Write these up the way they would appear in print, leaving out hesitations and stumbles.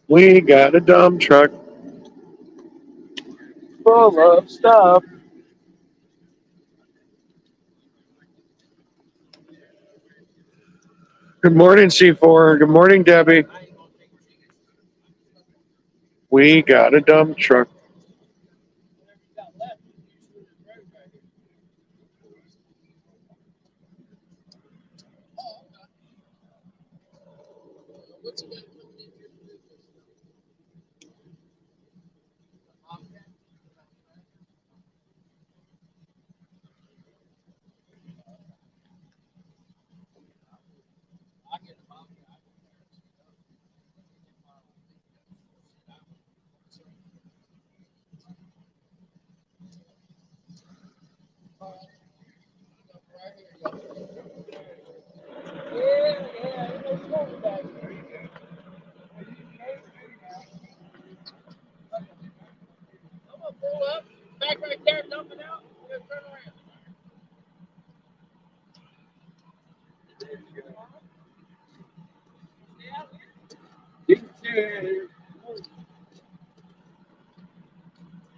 We got a dump truck full of stuff. Good morning, C4. Good morning, Debbie. We got a dump truck.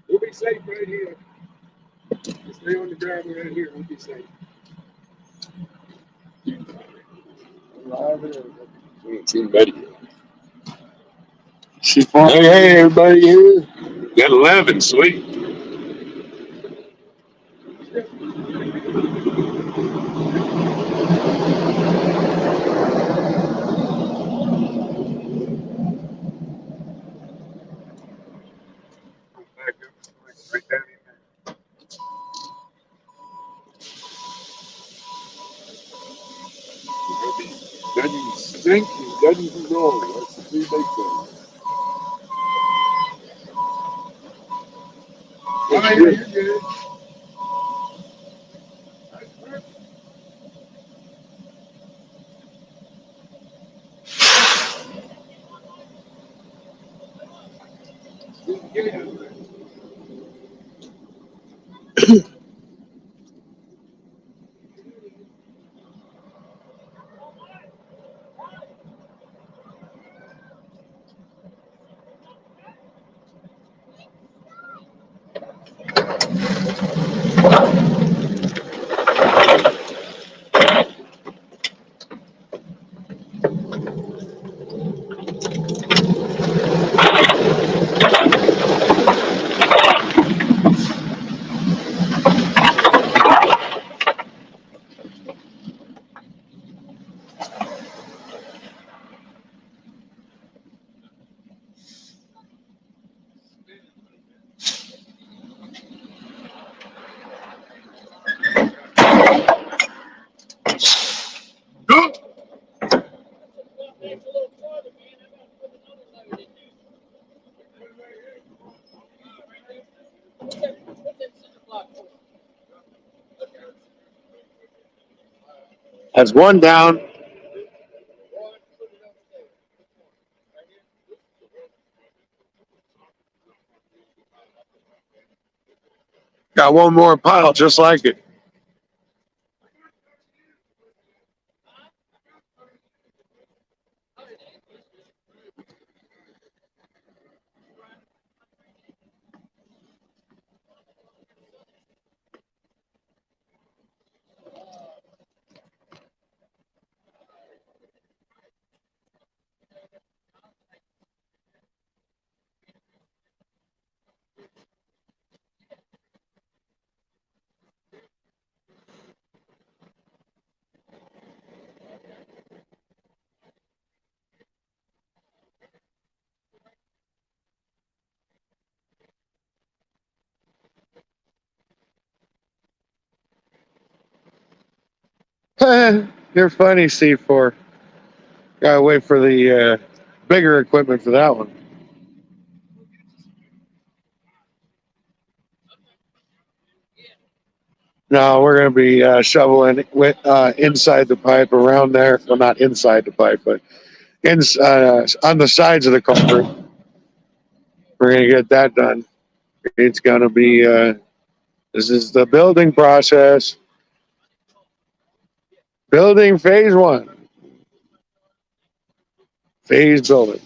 We'll be safe right here. Stay on the ground right here. We'll be safe. We ain't seen Betty yet. C4. Hey, everybody here. Got 11, sweet. Doesn't stink, doesn't roll. That's the three big things. Oh, you're good. Has one down. Got one more pile just like it. You're funny, C4. Gotta wait for the bigger equipment for that one. No, we're going to be shoveling with, inside the pipe around there. Well, not inside the pipe, but on the sides of the culvert. We're going to get that done. It's going to be, this is the building process. Building phase one. Phase building.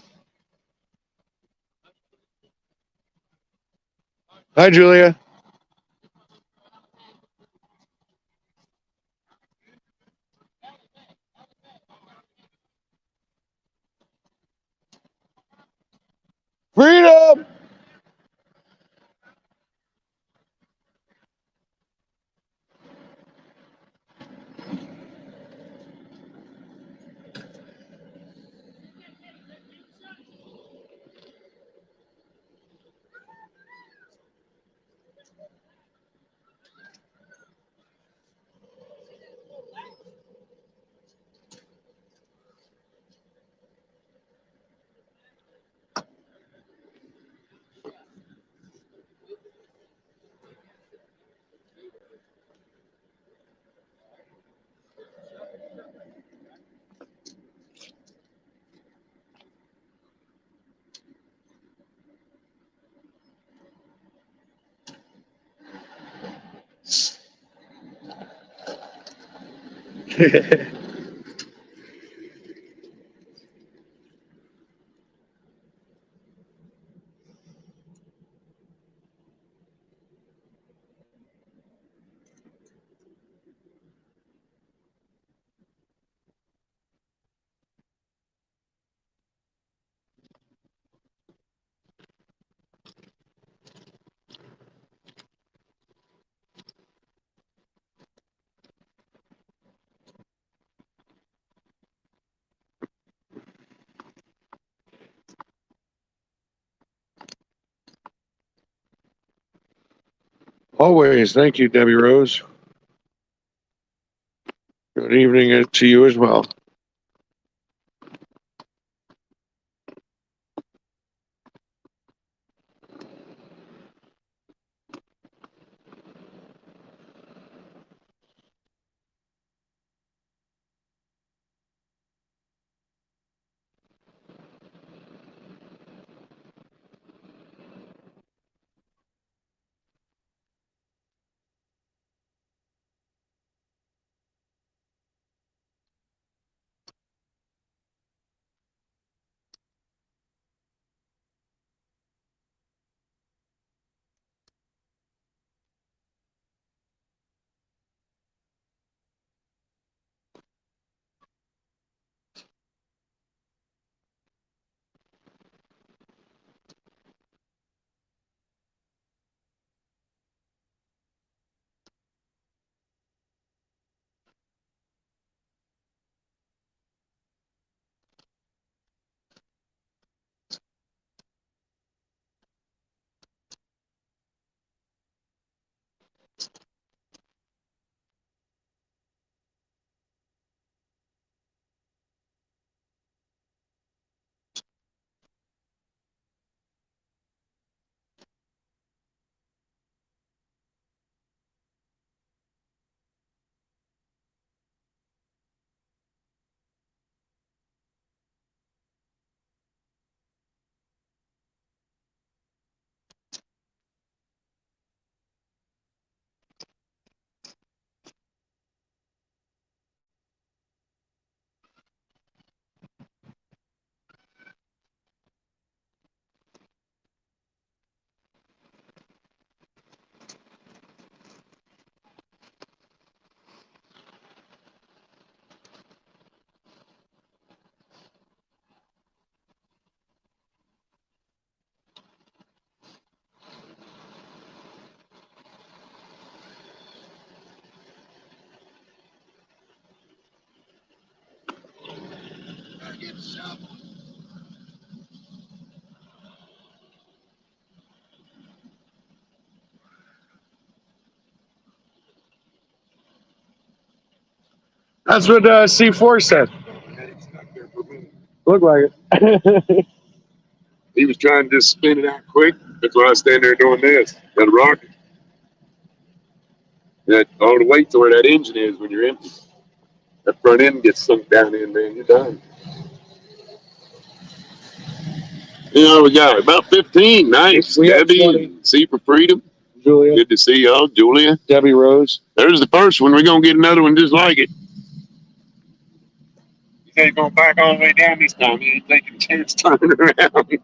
Hi, Julia. Freedom! Always. Thank you, Debbie Rose. Good evening to you as well. That's what C4 said. Looked like it. He was trying to just spin it out quick. That's why I stand there doing this. Got a rocket. That all the weight's where that engine is when you're empty. That front end gets sunk down in, man. You're done. You know, we got about 15. Nice. We have Debbie, 20. C for Freedom. Julia. Good to see y'all. Julia. Debbie Rose. There's the first one. We're going to get another one just like it. You ain't going back all the way down this time. You ain't taking a chance turning around.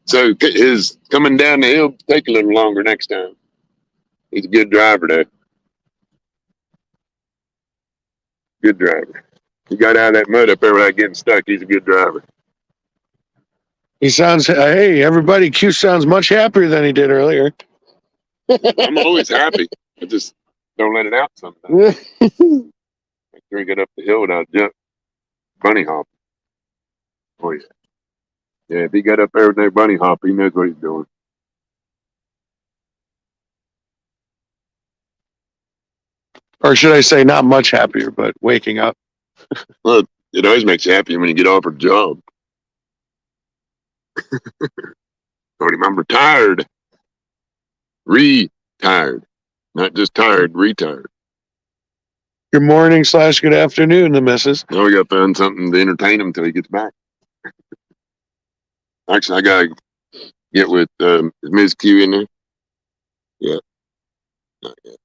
So his coming down the hill take a little longer next time. He's a good driver, though. Good driver. He got out of that mud up there without getting stuck. He's a good driver. He sounds, hey, everybody, Q sounds much happier than he did earlier. I'm always happy. I just don't let it out sometimes. I drink it up the hill without jump. Bunny hop. Oh, yeah. Yeah, if he got up there with no bunny hop, he knows what he's doing. Or should I say not much happier, but waking up. Well, it always makes you happy when you get offered a job. Told him I'm retired. Retired. Not just tired, retired. Good morning / good afternoon, the missus. Now we got to find something to entertain him until he gets back. Actually, I got to get with is Ms. Q in there? Yeah. Not yet.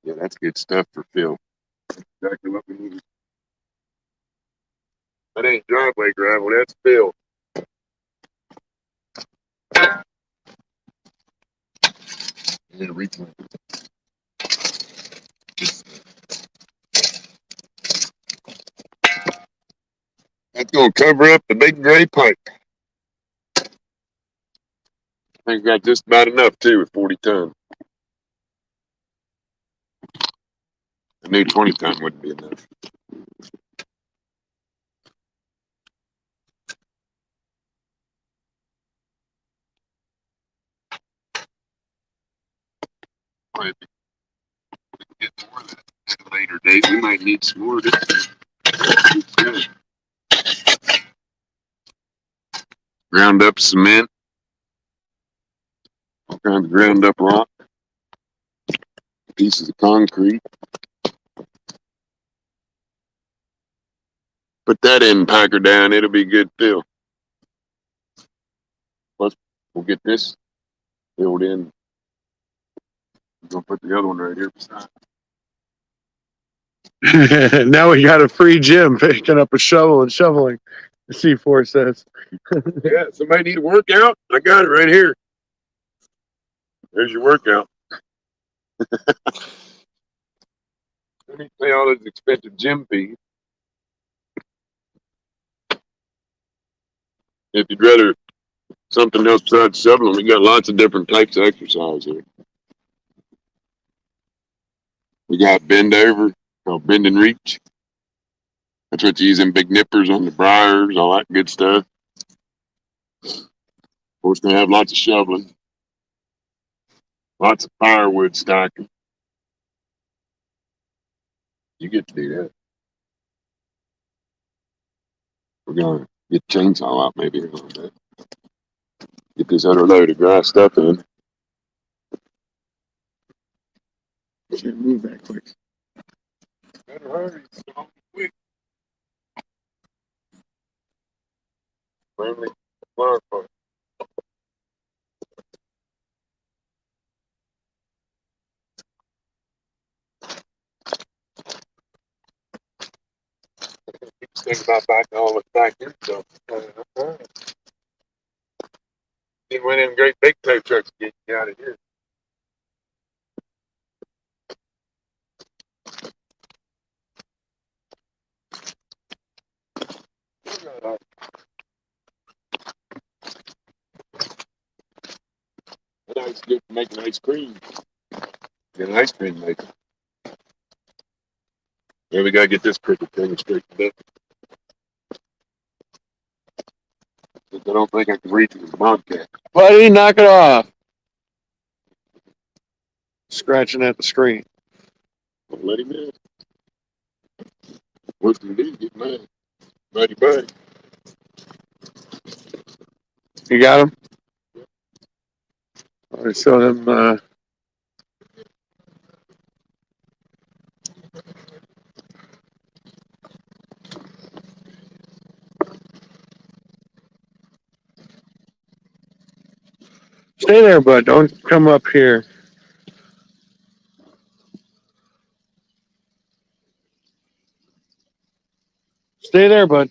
Yeah, that's good stuff for Phil. Exactly what we need. That ain't driveway gravel, that's Phil. Yeah, reclaim. That's gonna cover up the big gray pipe. I think got just about enough too with 40 ton. I knew 20 ton wouldn't be enough. Might get more of that at a later date. We might need some more of this. Ground up cement, all kinds of ground up rock, pieces of concrete. Put that in, packer down. It'll be good fill. Plus, we'll get this filled in. We're gonna put the other one right here beside. Now we got a free gym picking up a shovel and shoveling, the C4 says. Yeah, somebody need a workout? I got it right here. There's your workout. Let me pay all those expensive gym fees. If you'd rather something else besides shoveling, we got lots of different types of exercise here. We got bend over, called bend and reach. That's what you use in big nippers on the briars, all that good stuff. Of course, they have lots of shoveling, lots of firewood stacking. You get to do that. We're gonna get the chainsaw out maybe a little bit. Get this other load of dry stuff in. Can't move that quick. Better hurry, so quick. Friendly flower pot. Keep thinking about back all the back in stuff. See one of them great big tow trucks get you out of here. That's good for making ice cream. Get an ice cream maker. Yeah, we gotta get this crooked thing straightened up. I don't think I can reach it with a bobcat. Buddy, knock it off. Scratching at the screen. Don't let him in. What's he do? Get mad. Buddy. You got him? All right, show him. Stay there, bud. Don't come up here. Stay there, bud.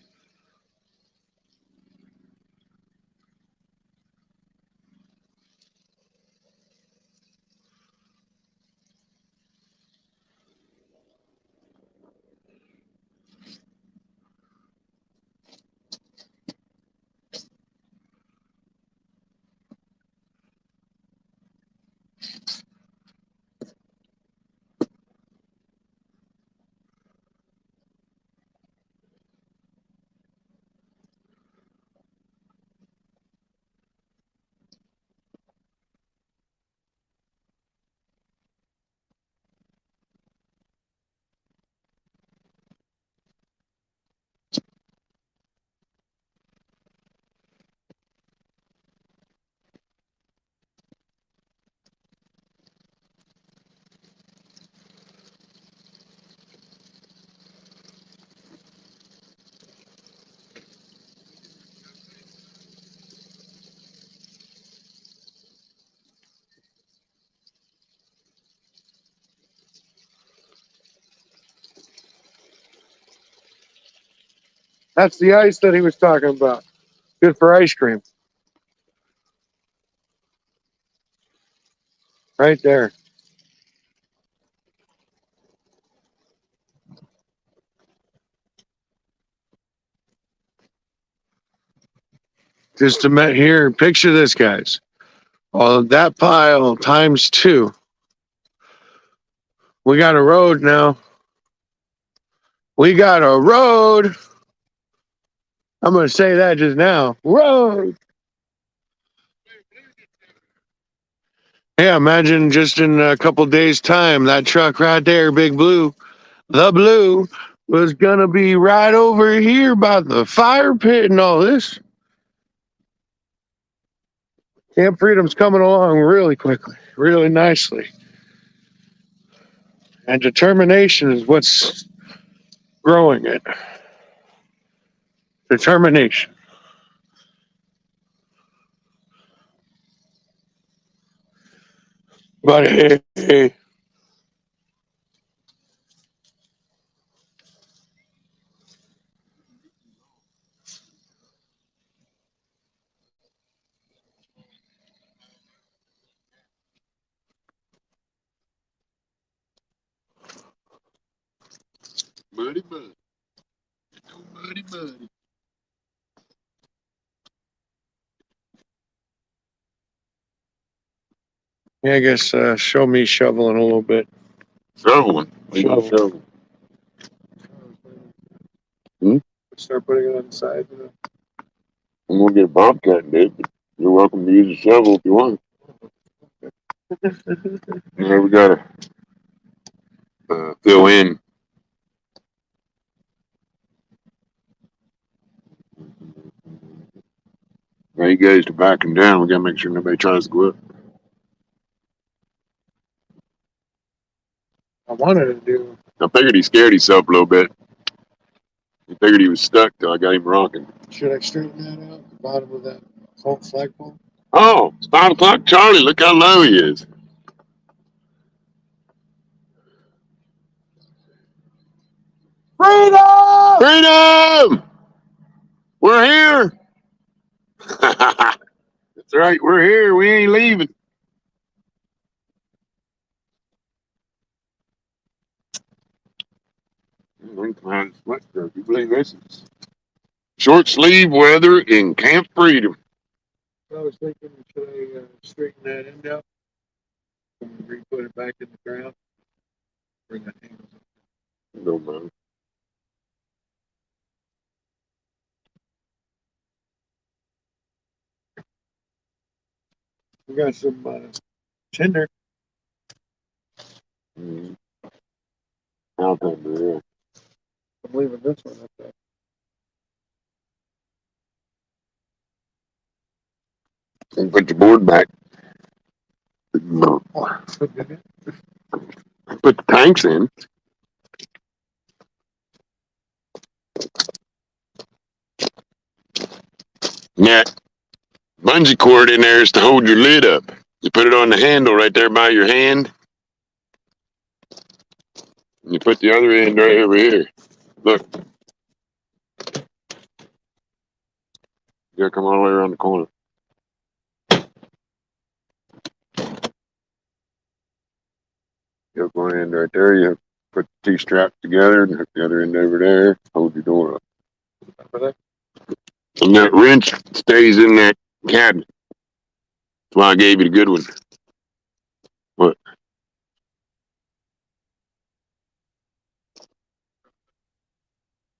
That's the ice that he was talking about. Good for ice cream. Right there. Just to met here, picture this, guys. All of that pile times 2. We got a road now. We got a road. I'm going to say that just now. Road. Yeah, imagine just in a couple days' time, that truck right there, Big Blue, the Blue, was going to be right over here by the fire pit and all this. Camp Freedom's coming along really quickly, really nicely. And determination is what's growing it. Determination. But hey, Muddy, muddy. Muddy, muddy. yeah, I guess show me shoveling a little bit. Shoveling. Shoveling. Hmm? Start putting it on the side. I'm gonna get a bobcat, dude. But you're welcome to use a shovel if you want. Yeah, we gotta fill in. Now you guys to backing down. We gotta make sure nobody tries to go up. I wanted to do. I figured he scared himself a little bit. He figured he was stuck till I got him rocking. Should I straighten that out? The bottom of that whole flagpole? Oh, it's 5 o'clock, Charlie. Look how low he is. Freedom! Freedom! We're here. That's right. We're here. We ain't leaving. You believe this is short sleeve weather in Camp Freedom. I was thinking, should I straighten that end out and re-put it back in the ground? Bring that handle up. No man. We got some tinder. Mm-hmm. I'll come to here. I'm leaving this one up there. And put your board back. Put the tanks in. Yeah. Bungee cord in there is to hold your lid up. You put it on the handle right there by your hand. And you put the other end right over here. Look. gotta come all the way around the corner. You have one end right there. You put the T-straps together and hook the other end over there. Hold your door up. And that wrench stays in that cabinet. That's why I gave you the good one. What?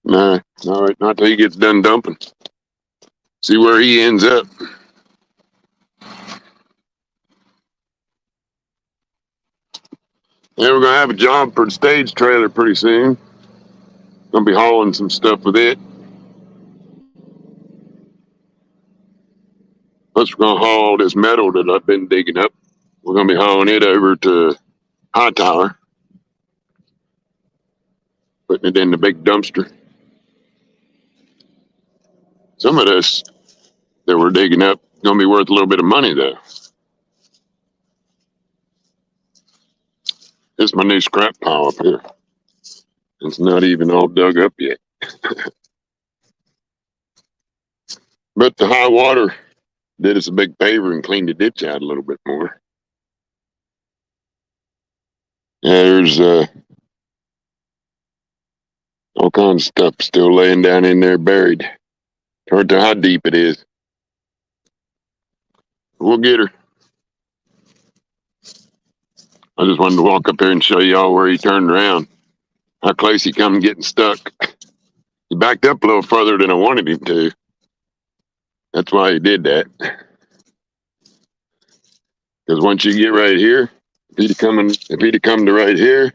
Nah, all right. Not till he gets done dumping. See where he ends up. Yeah, we're gonna have a job for the stage trailer pretty soon. Gonna be hauling some stuff with it. Plus, we're gonna haul this metal that I've been digging up. We're gonna be hauling it over to High Tower, putting it in the big dumpster. Some of this that we're digging up is gonna be worth a little bit of money, though. This is my new scrap pile up here. It's not even all dug up yet. But the high water did us a big favor and cleaned the ditch out a little bit more. Yeah, there's all kinds of stuff still laying down in there buried. Hard to tell how deep it is. We'll get her. I just wanted to walk up here and show y'all where he turned around. How close he come getting stuck. He backed up a little further than I wanted him to. That's why he did that. Because once you get right here, if he'd have come to right here,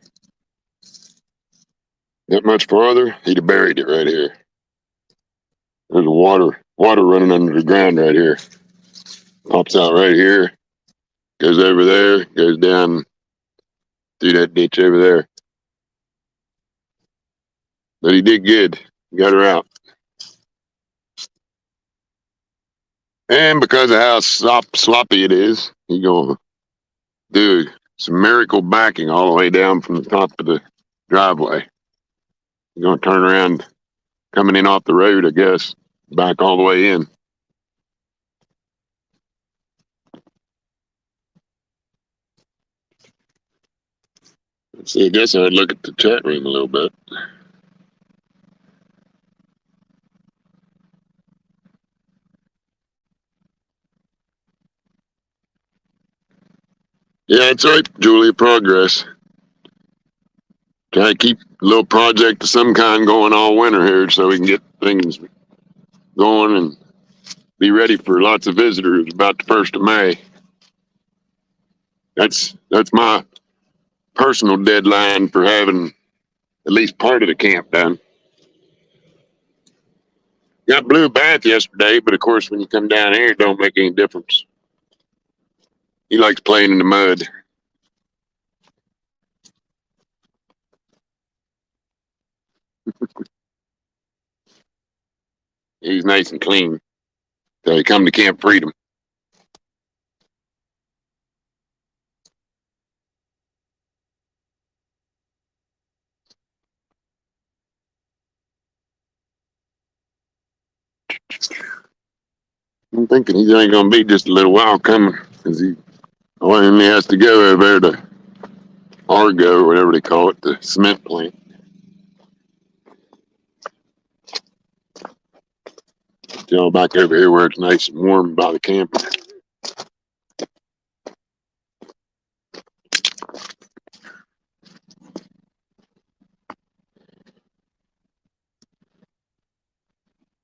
that much farther, he'd have buried it right here. There's water running under the ground right here. Pops out right here, goes over there, goes down through that ditch over there. But he did good. Got her out. And because of how sloppy it is, he's gonna do some miracle backing all the way down from the top of the driveway. He's gonna turn around, coming in off the road, I guess, back all the way in. Let's see, I guess I'd look at the chat room a little bit. Yeah, that's right, Julia. Progress. Try to keep a little project of some kind going all winter here so we can get things going and be ready for lots of visitors about the 1st of May. That's my personal deadline for having at least part of the camp done. Got Blue a bath yesterday, but of course when you come down here, it don't make any difference. He likes playing in the mud. He's nice and clean. So he come to Camp Freedom. I'm thinking he's only gonna be just a little while coming, because he only has to go over there to Argo or whatever they call it, the cement plant. Y'all back over here where it's nice and warm by the camper.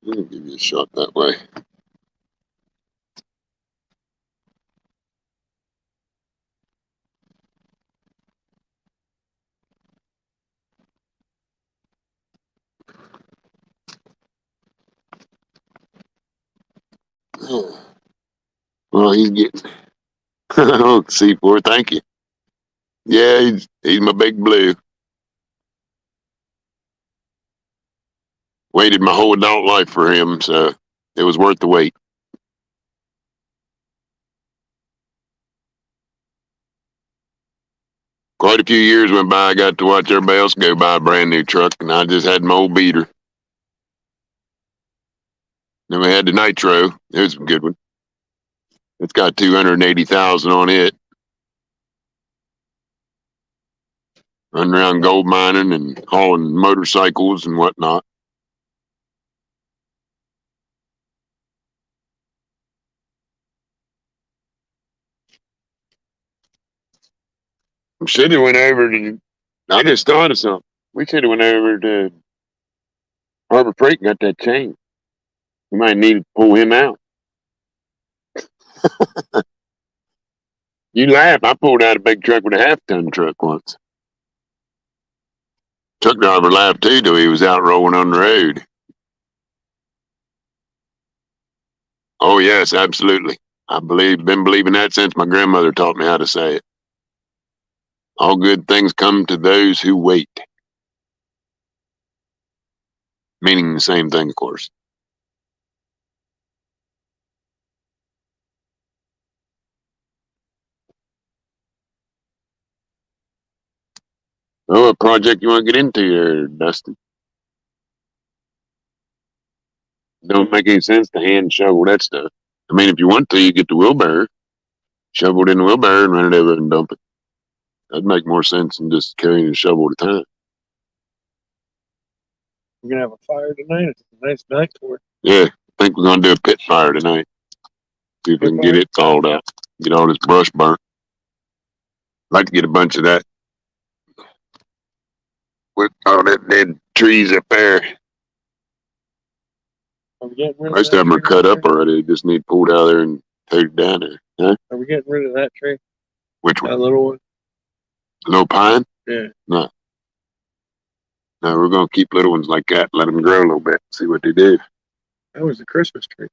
I'll give you a shot that way. Well, he's getting. Oh, C4, thank you. Yeah, he's my big blue. Waited my whole adult life for him, so it was worth the wait. Quite a few years went by. I got to watch everybody else go buy a brand new truck, and I just had my old beater. Then we had the Nitro. It was a good one. It's got 280,000 on it. Running around gold mining and hauling motorcycles and whatnot. We should have went over to. I just thought of something. We should have went over to Harbor Freight and got that chain. We might need to pull him out. You laugh. I pulled out a big truck with a half-ton truck once. Truck driver laughed too, though he was out rolling on the road. Oh yes, absolutely. Been believing that since my grandmother taught me how to say it. All good things come to those who wait. Meaning the same thing, of course. Oh, a project you want to get into here, Dustin? Don't make any sense to hand shovel that stuff. I mean, if you want to, you get the wheelbarrow, shovel it in the wheelbarrow, and run it over and dump it. That'd make more sense than just carrying a shovel at a time. We're gonna have a fire tonight. It's a nice night for it. Yeah, I think we're gonna do a pit fire tonight. See if we can get it thawed out. Get all this brush burnt. I'd like to get a bunch of that with all that dead trees up there. Most of them are cut up already. They just need pulled out of there and taken down there. Huh? Are we getting rid of that tree? Which one? That little one? Little pine? Yeah. No. No, we're going to keep little ones like that, let them grow a little bit, see what they do. That was the Christmas tree.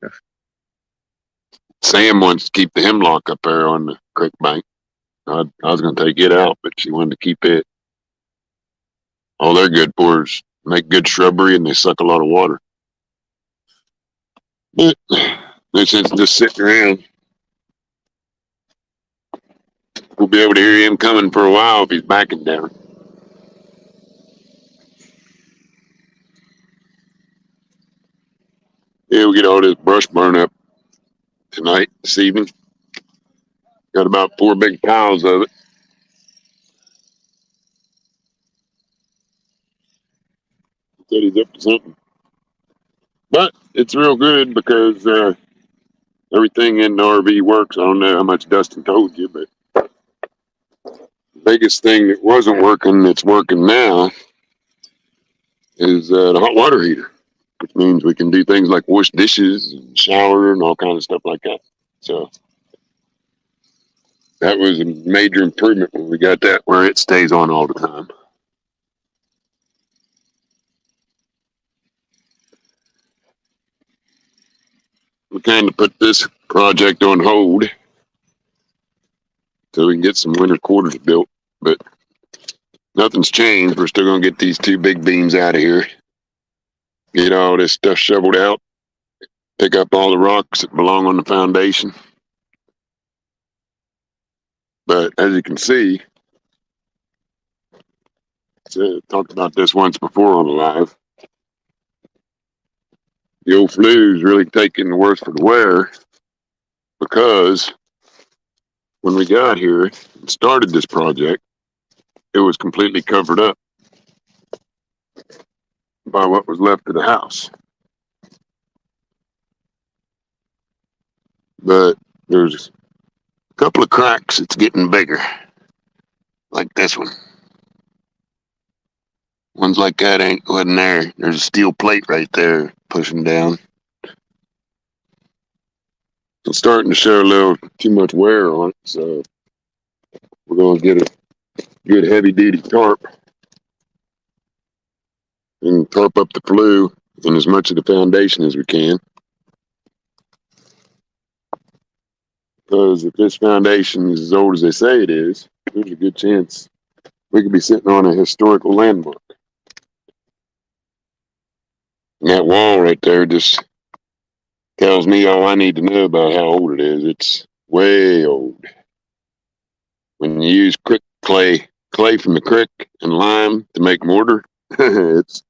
Sam wants to keep the hemlock up there on the creek bank. I was going to take it out, but she wanted to keep it. All they're good for is make good shrubbery and they suck a lot of water. But no sense just sitting around. We'll be able to hear him coming for a while if he's backing down. Yeah, we'll get all this brush burn up tonight, this evening. Got about 4 big piles of it. Said he's up to something. But it's real good because everything in the RV works. I don't know how much Dustin told you, but the biggest thing that wasn't working that's working now is the hot water heater, which means we can do things like wash dishes and shower and all kinds of stuff like that. So that was a major improvement when we got that where it stays on all the time. We kind of put this project on hold so we can get some winter quarters built, but nothing's changed. We're still going to get these 2 big beams out of here, get all this stuff shoveled out, pick up all the rocks that belong on the foundation. But as you can see, talked about this once before on the live, the old flu's really taking the worst for the wear because when we got here and started this project, it was completely covered up by what was left of the house. But there's a couple of cracks that's getting bigger, like this one. Ones like that wasn't there. There's a steel plate right there pushing down. It's starting to show a little too much wear on it, so we're going to get a good heavy-duty tarp and tarp up the flue and as much of the foundation as we can. Because if this foundation is as old as they say it is, there's a good chance we could be sitting on a historical landmark. And that wall right there just tells me all I need to know about how old it is. It's way old. When you use clay from the creek and lime to make mortar, it's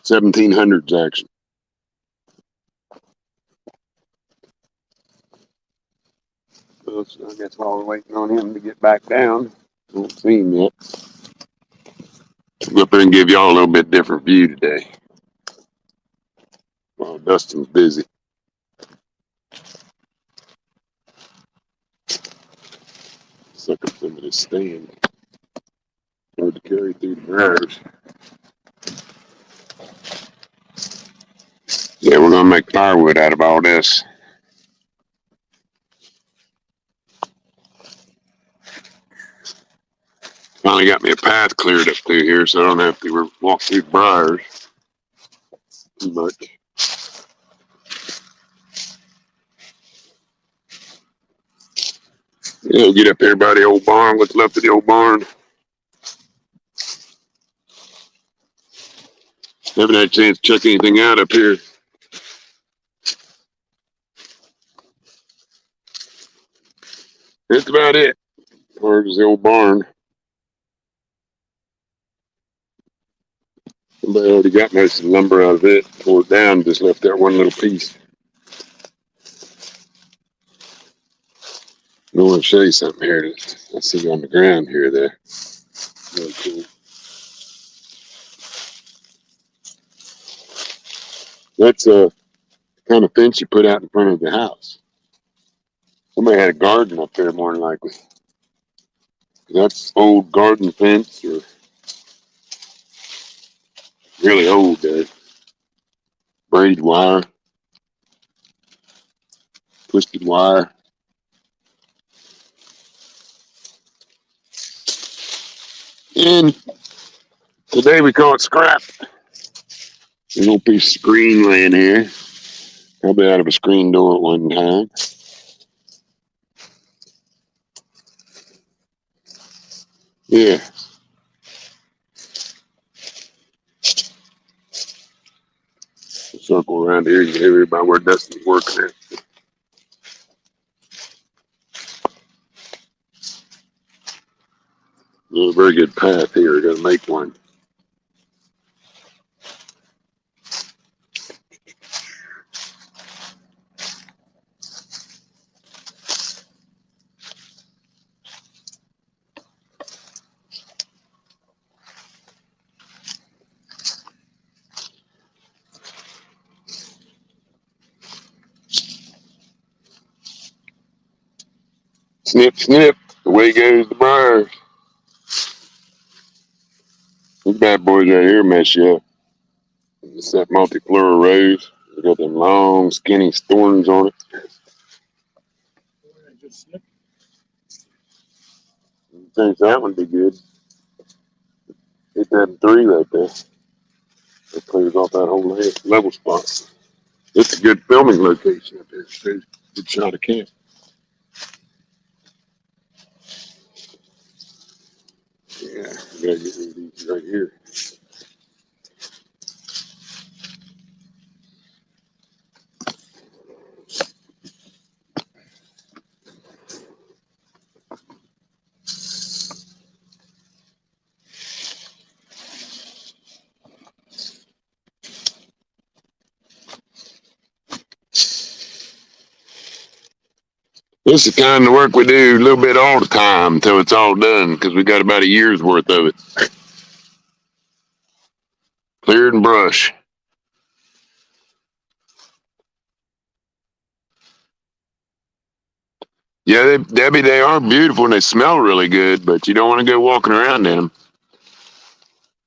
1700s action. Well, so I guess while we're waiting on him to get back down, don't see him yet. Go up there and give y'all a little bit different view today. While Dustin's busy. Suck up some of this stand. Hard to carry through the briars. Yeah, we're gonna make firewood out of all this. Finally got me a path cleared up through here so I don't have to walk through the briars too much. Yeah, we'll get up here by the old barn, what's left of the old barn. Haven't had a chance to check anything out up here. That's about it. As far as the old barn. Somebody already got most of the lumber out of it, tore it down, just left that one little piece. I want to show you something here that I see on the ground here there. Really cool. That's a kind of fence you put out in front of the house. Somebody had a garden up there more than likely. That's old garden fence or really old braided wire, twisted wire. And today we call it scrap. There's no piece of screen laying here. Probably out of a screen door at one time. Yeah. Circle around here, you can hear about where Dustin's working at. A very good path here. We're gonna make one. Snip, snip. Away goes the briars. These bad boys right here mess you up. It's that multiflora rose. They got them long, skinny thorns on it. You think that would be good? Hit that in 3 right there. That clears off that whole level spot. It's a good filming location up here. Too. Good shot of camp. Yeah, we gotta get rid of these right here. This is the kind of work we do a little bit all the time until it's all done because we got about a year's worth of it. Cleared and brush. Yeah, Debbie, they are beautiful and they smell really good, but you don't want to go walking around in them.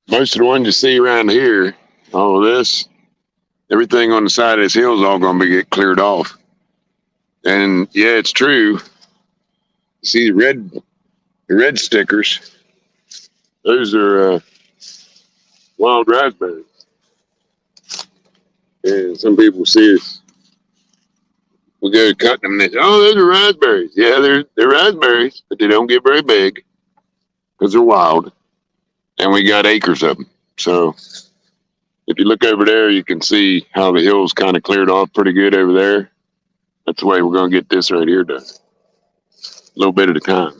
Most of the ones you see around here, all of this, everything on the side of this hill is all going to get cleared off. And yeah, it's true. See the red stickers. Those are wild raspberries. And some people see us. We go cutting them and they say, "Oh, those are raspberries." Yeah, they're raspberries, but they don't get very big because they're wild. And we got acres of them. So if you look over there, you can see how the hill's kind of cleared off pretty good over there. That's the way we're going to get this right here done. A little bit at a time.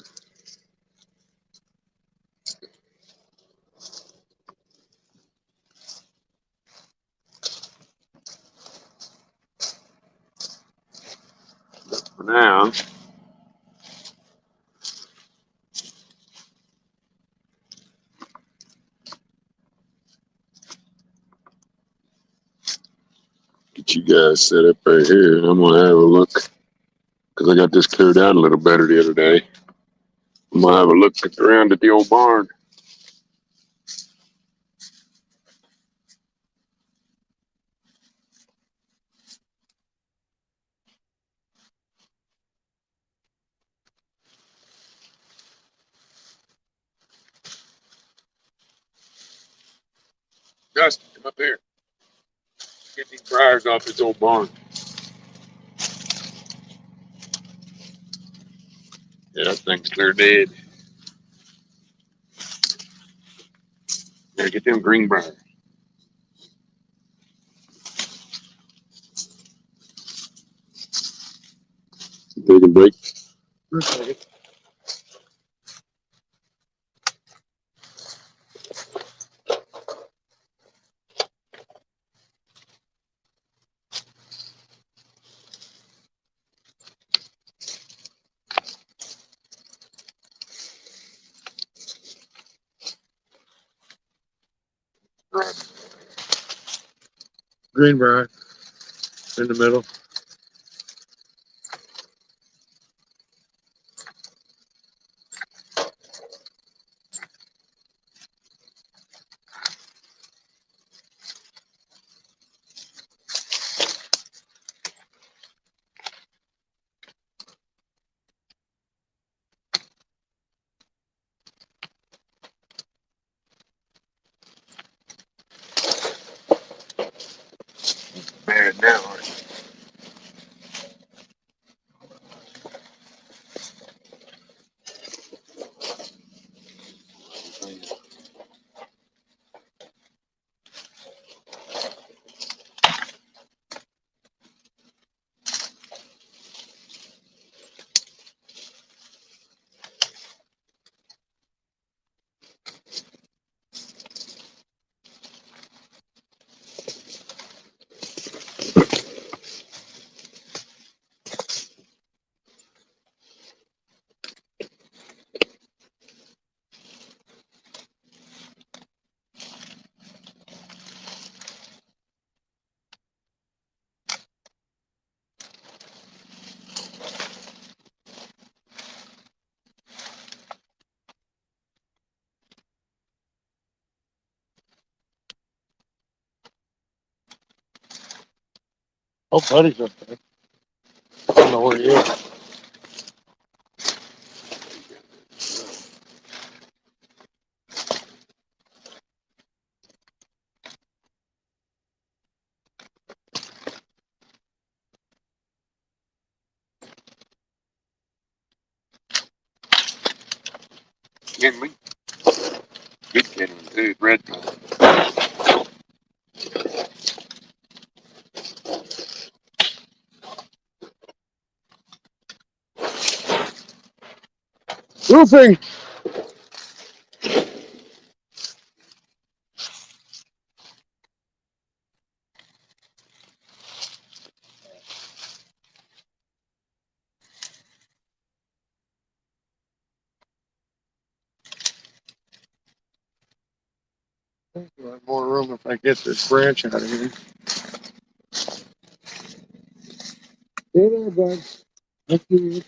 For now, I set up right here. I'm gonna have a look because I got this cleared out a little better the other day. I'm gonna have a look around at the old barn. Justin, come up here. Get these briars off this old barn. Yeah, that thing's clear dead. Gotta get them green briars. Take a break. Greenbrier in the middle. Bad now, aren't you? Oh, buddy's up there. I don't know where he is. Kenley. Good Kenley, too. Red color. Roofing. We'll have more room if I get this branch out of here. Stay there, bud. Thank you.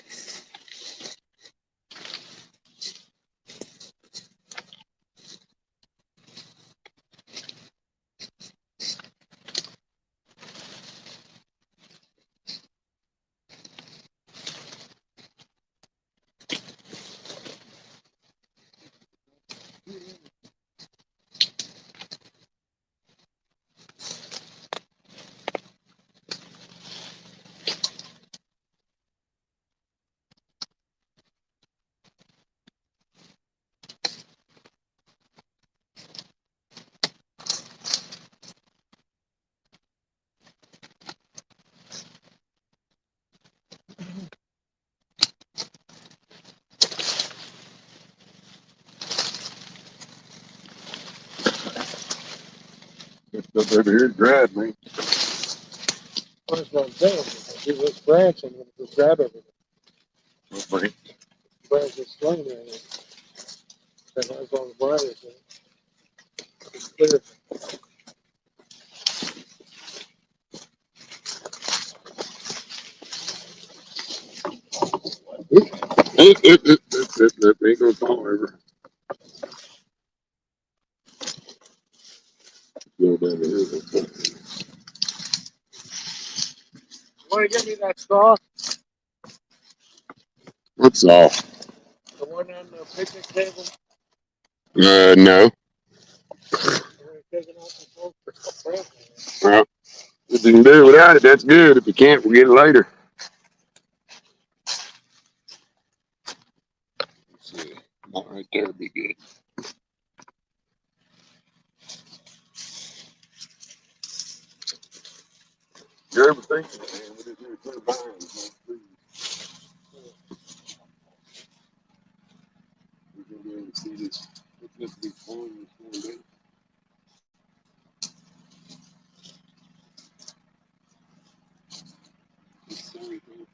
This stuff over here dried me. That's what I'm saying. If I do this branch, I'm going to just grab everything. Okay. Branch is strung there. That has all the wires in it. It's clear. That ain't gonna fall ever. Go down the hill. Want to get me that straw? What's all? The one on the picnic table? No. We're taking out the QXPRESS. Well, if you can do it without it, that's good. If you can't, we'll get it later. Let's see. That right there would be good. You're ever thinking, man, we just need to put a bind, man, we can be able to see this. It's just be fun. It's gonna be. It's so cool.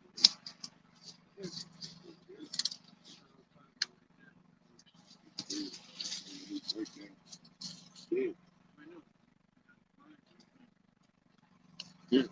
Yeah. Yeah.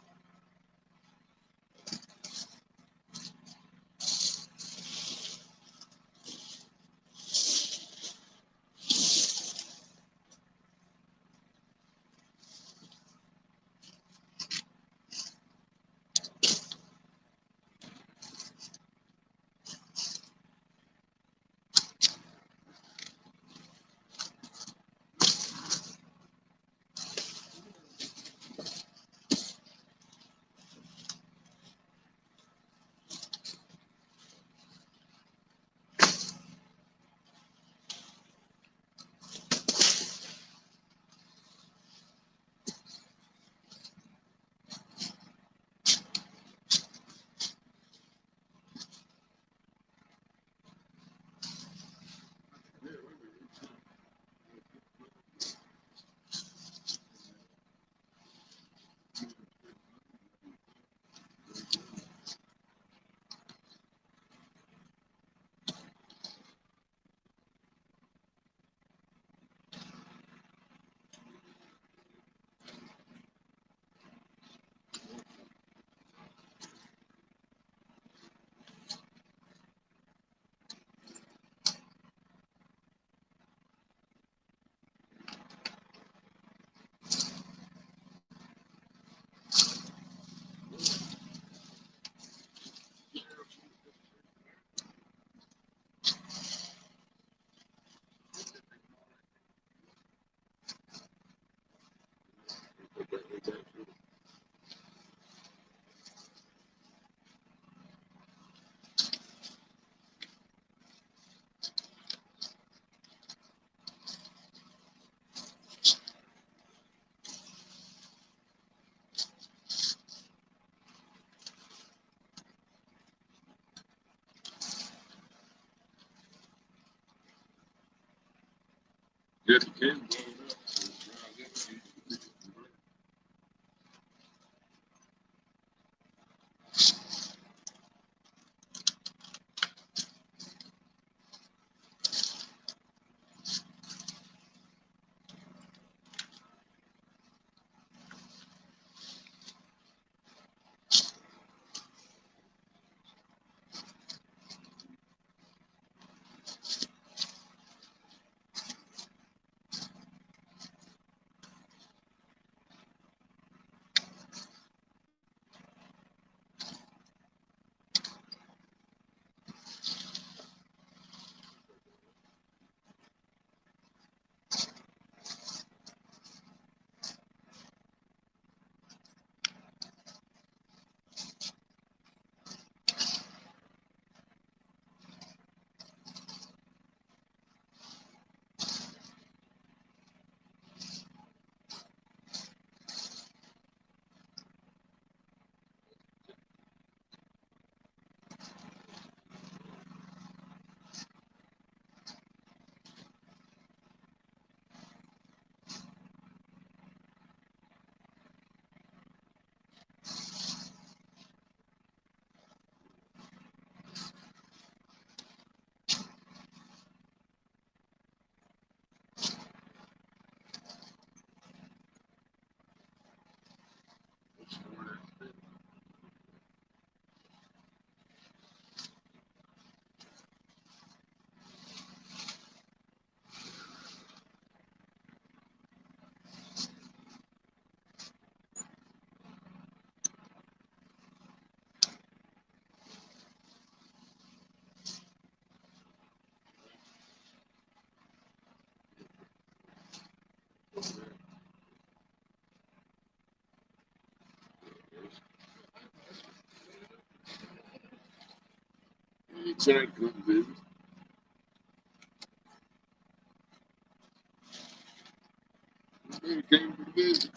Yes, you can. Son come visit. He came to visit.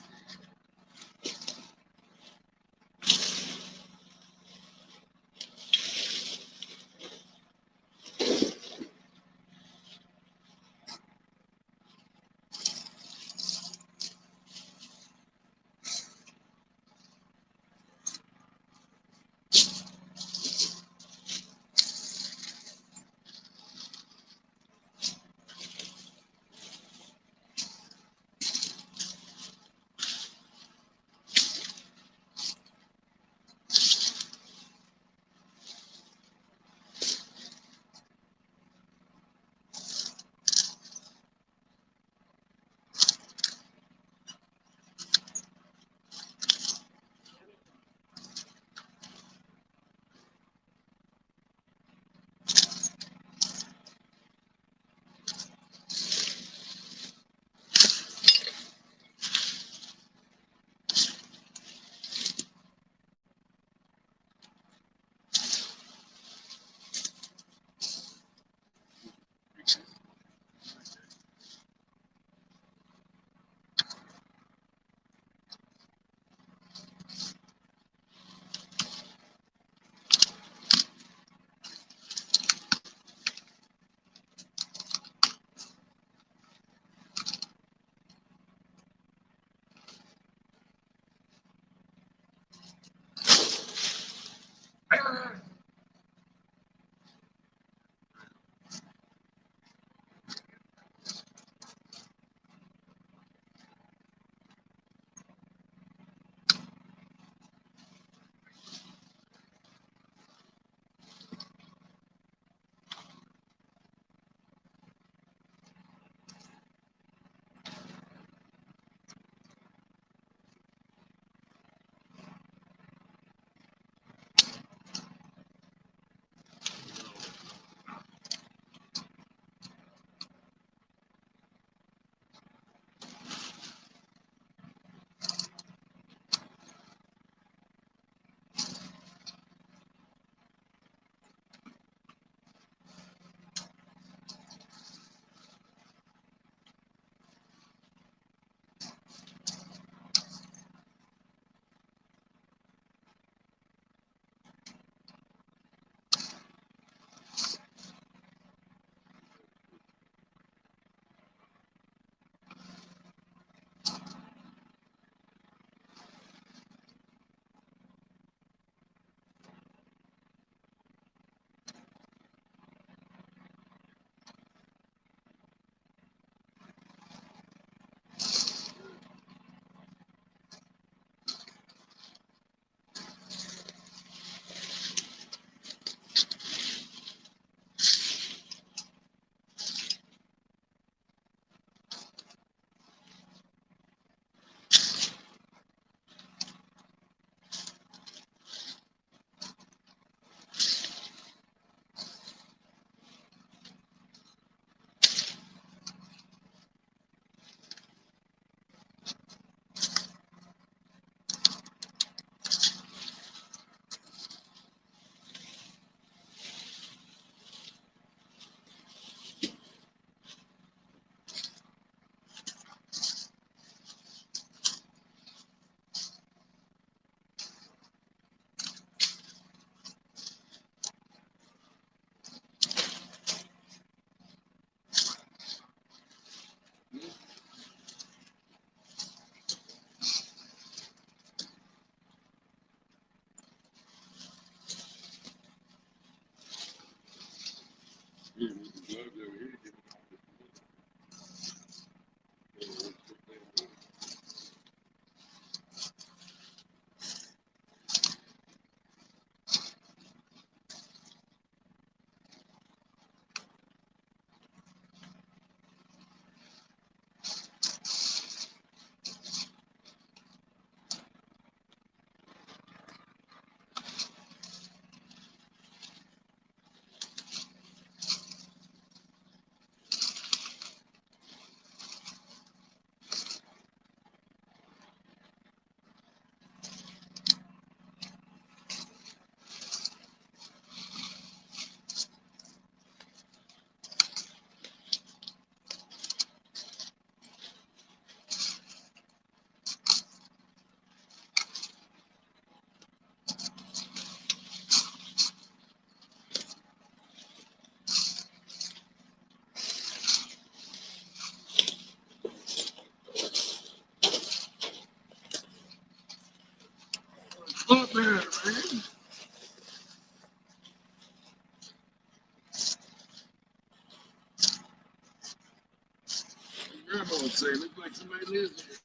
say, looks like somebody lives there.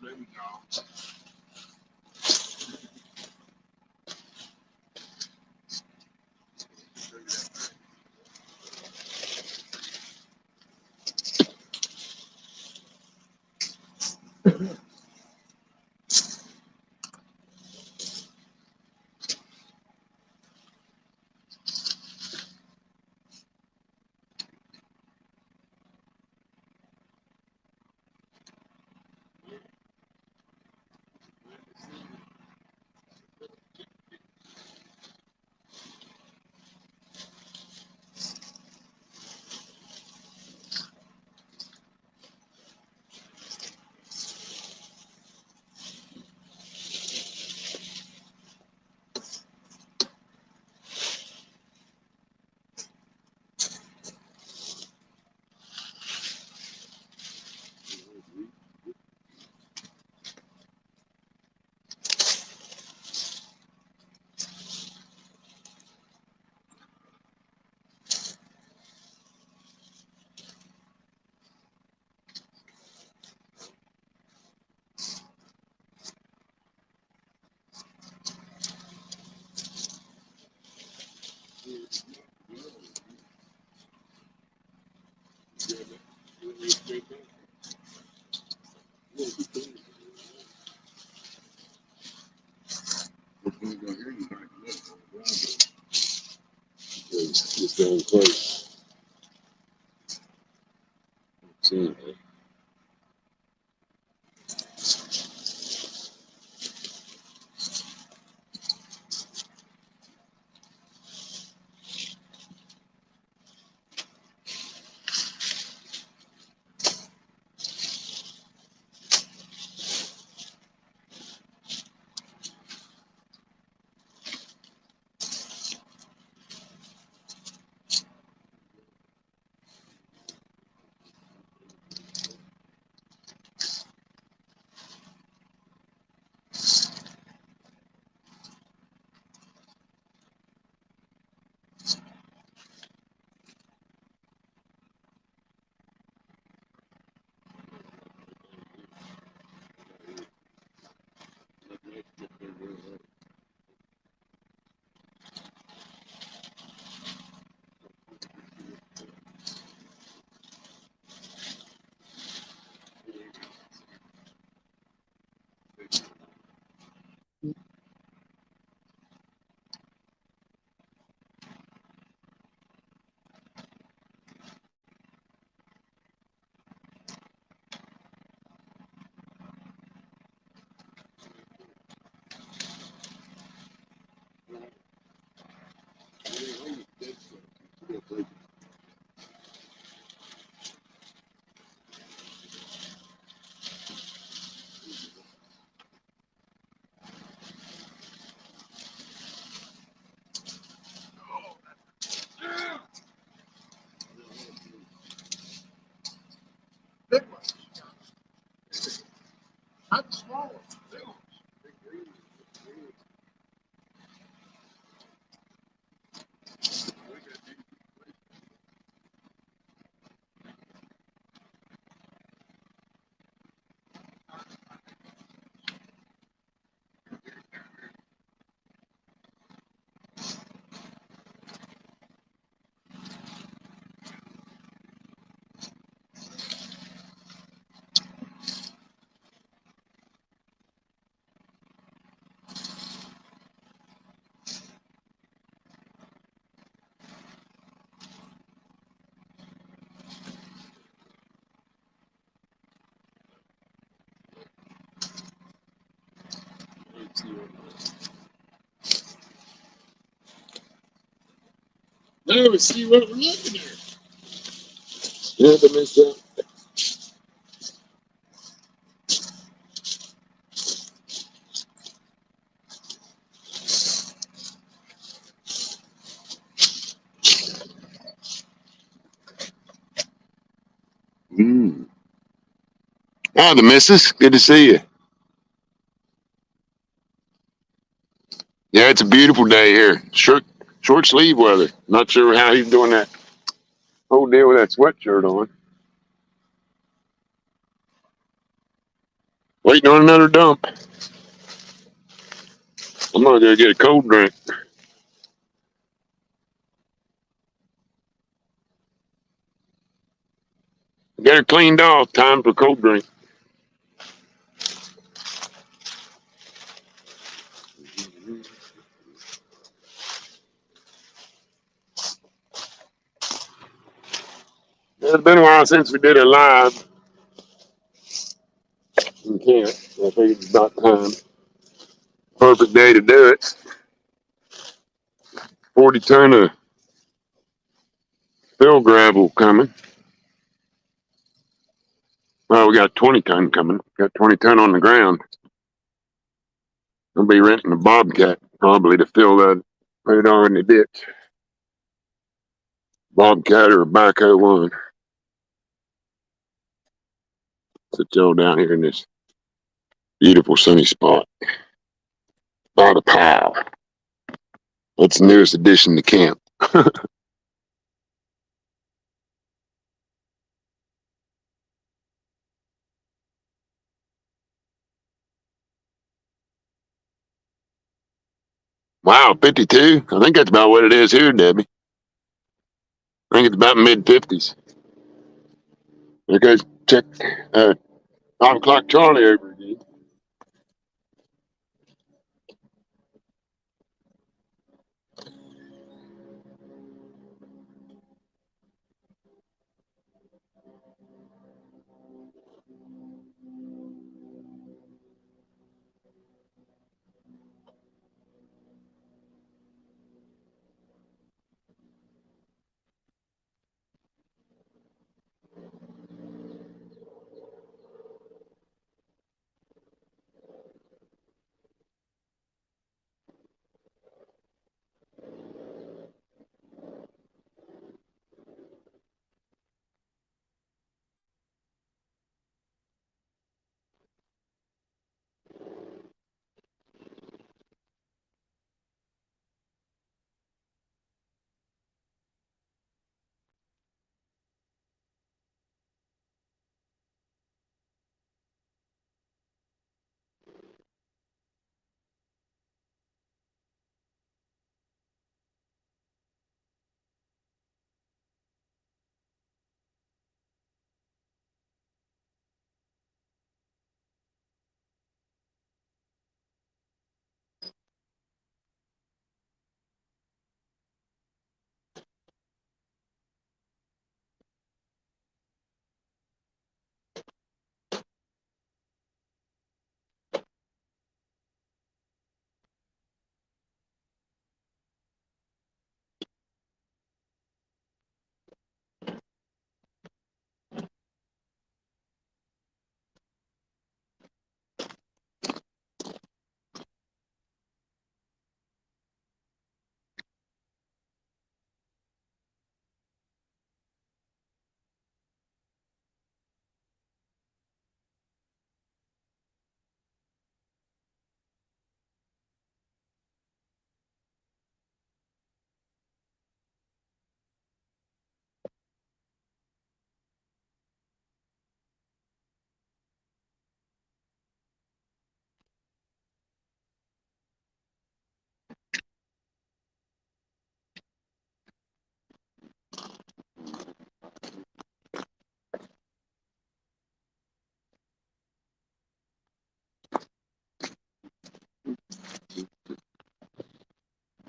There we go. It's going close. See, big ones. Not the small ones, big ones. Now we see what we're looking at. Yeah, they missed out. Hi, the missus. Good to see you. Yeah, it's a beautiful day here. Short sleeve weather. Not sure how he's doing that whole deal with that sweatshirt on. Waiting on another dump. I'm gonna go get a cold drink. Get her cleaned off. Time for a cold drink. It's been a while since we did a live. We can't. I think it's about time. Perfect day to do it. 40-ton of fill gravel coming. Well, we got 20-ton coming. Got 20-ton on the ground. I'll be renting a bobcat probably to fill that, put it on in the ditch. Bobcat or a backhoe one. Sit y'all down here in this beautiful sunny spot. By the pile. That's the newest addition to camp. Wow, 52? I think that's about what it is here, Debbie. I think it's about mid-50s. There goes check 5 o'clock Charlie over again.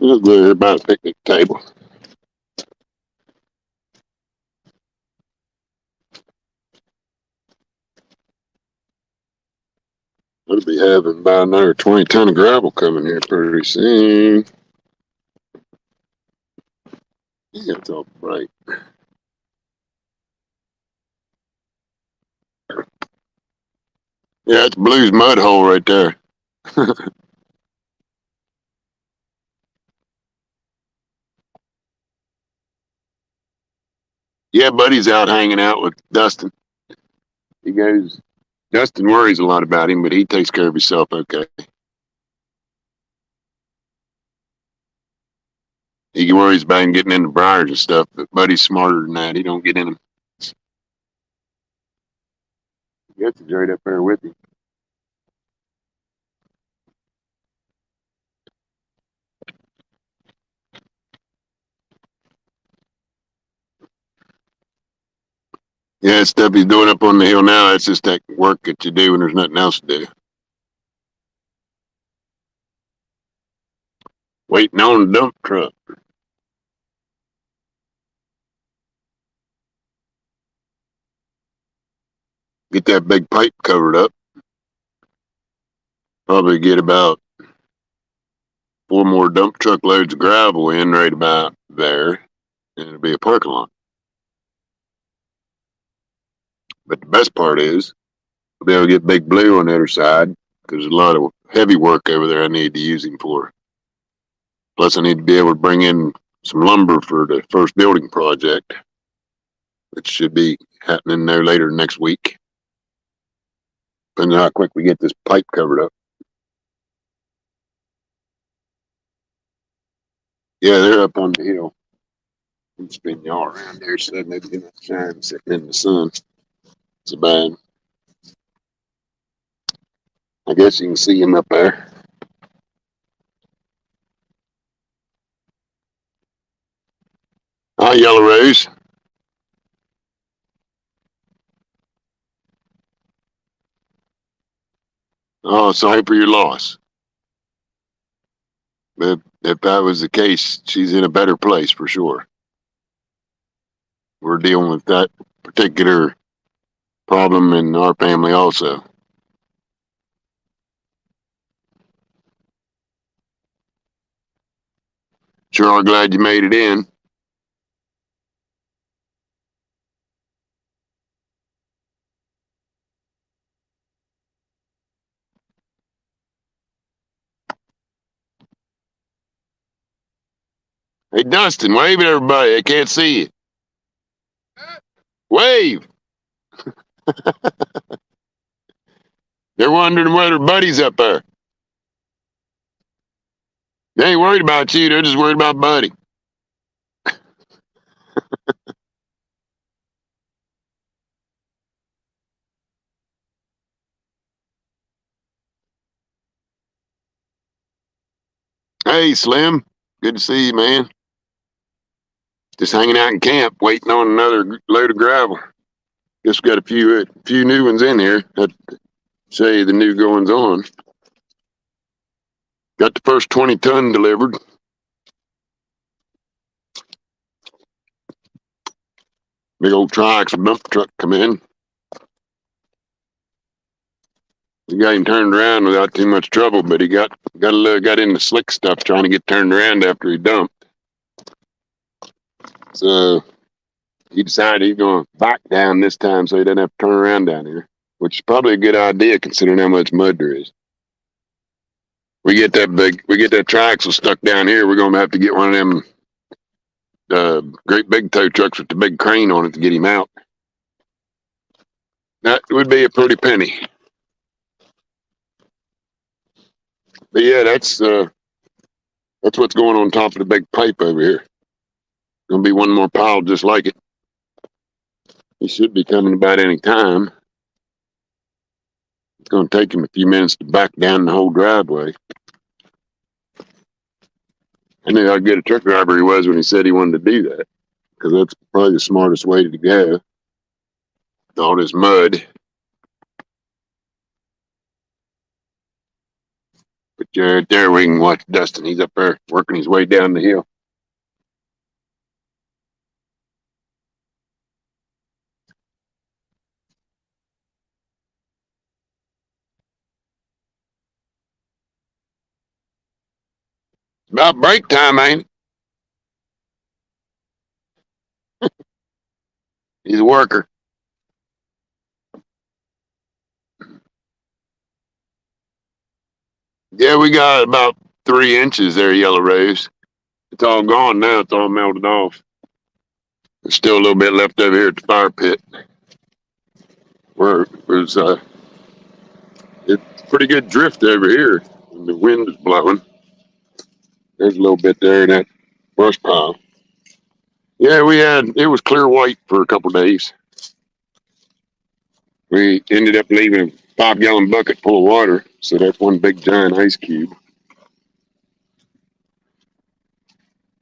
Look good about a picnic table. We'll be having about another 20 ton of gravel coming here pretty soon. Yeah, it's all right. Yeah, it's Blue's mud hole right there. Yeah, Buddy's out hanging out with Dustin. He goes, Dustin worries a lot about him, but he takes care of himself okay. He worries about him getting into briars and stuff, but Buddy's smarter than that. He don't get in them. Guess he's right up there with him. Yeah, stuff he's doing up on the hill now, that's just that work that you do when there's nothing else to do. Waiting on the dump truck. Get that big pipe covered up. Probably get about 4 more dump truck loads of gravel in right about there, and it'll be a parking lot. But the best part is, we'll be able to get Big Blue on the other side, because there's a lot of heavy work over there I need to use him for. Plus, I need to be able to bring in some lumber for the first building project, which should be happening there later next week. Depending on how quick we get this pipe covered up. Yeah, they're up on the hill. It's been y'all around there, so maybe they're not shining sitting in the sun. It's bad. I guess you can see him up there. Hi, Yellow Rose. Oh, sorry for your loss. But if that was the case, she's in a better place for sure. We're dealing with that particular problem in our family also. Sure are glad you made it in. Hey, Dustin, wave at everybody. They can't see you. Wave. They're wondering whether Buddy's up there. They ain't worried about you. They're just worried about Buddy. Hey, Slim. Good to see you, man. Just hanging out in camp, waiting on another load of gravel. Just got a few new ones in here. That say the new goings on. Got the first 20 ton delivered. Big old triaxle dump truck come in. He got him turned around without too much trouble, but he got in the slick stuff trying to get turned around after he dumped. So he decided he's going to back down this time so he doesn't have to turn around down here, which is probably a good idea considering how much mud there is. We get that triaxle stuck down here, we're going to have to get one of them great big tow trucks with the big crane on it to get him out. That would be a pretty penny. But yeah, that's what's going on top of the big pipe over here. Gonna be one more pile just like it. He should be coming about any time. It's gonna take him a few minutes to back down the whole driveway. I knew how good a truck driver he was when he said he wanted to do that, because that's probably the smartest way to go. All this mud. But right there we can watch Dustin. He's up there working his way down the hill. About break time, ain't it? He's a worker. Yeah, we got about 3 inches there, Yellow Rose. It's all gone now. It's all melted off. There's still a little bit left over here at the fire pit where it was it's pretty good drift over here when the wind is blowing. There's a little bit there in that brush pile. Yeah, it was clear white for a couple of days. We ended up leaving a 5-gallon bucket full of water, so that's one big giant ice cube.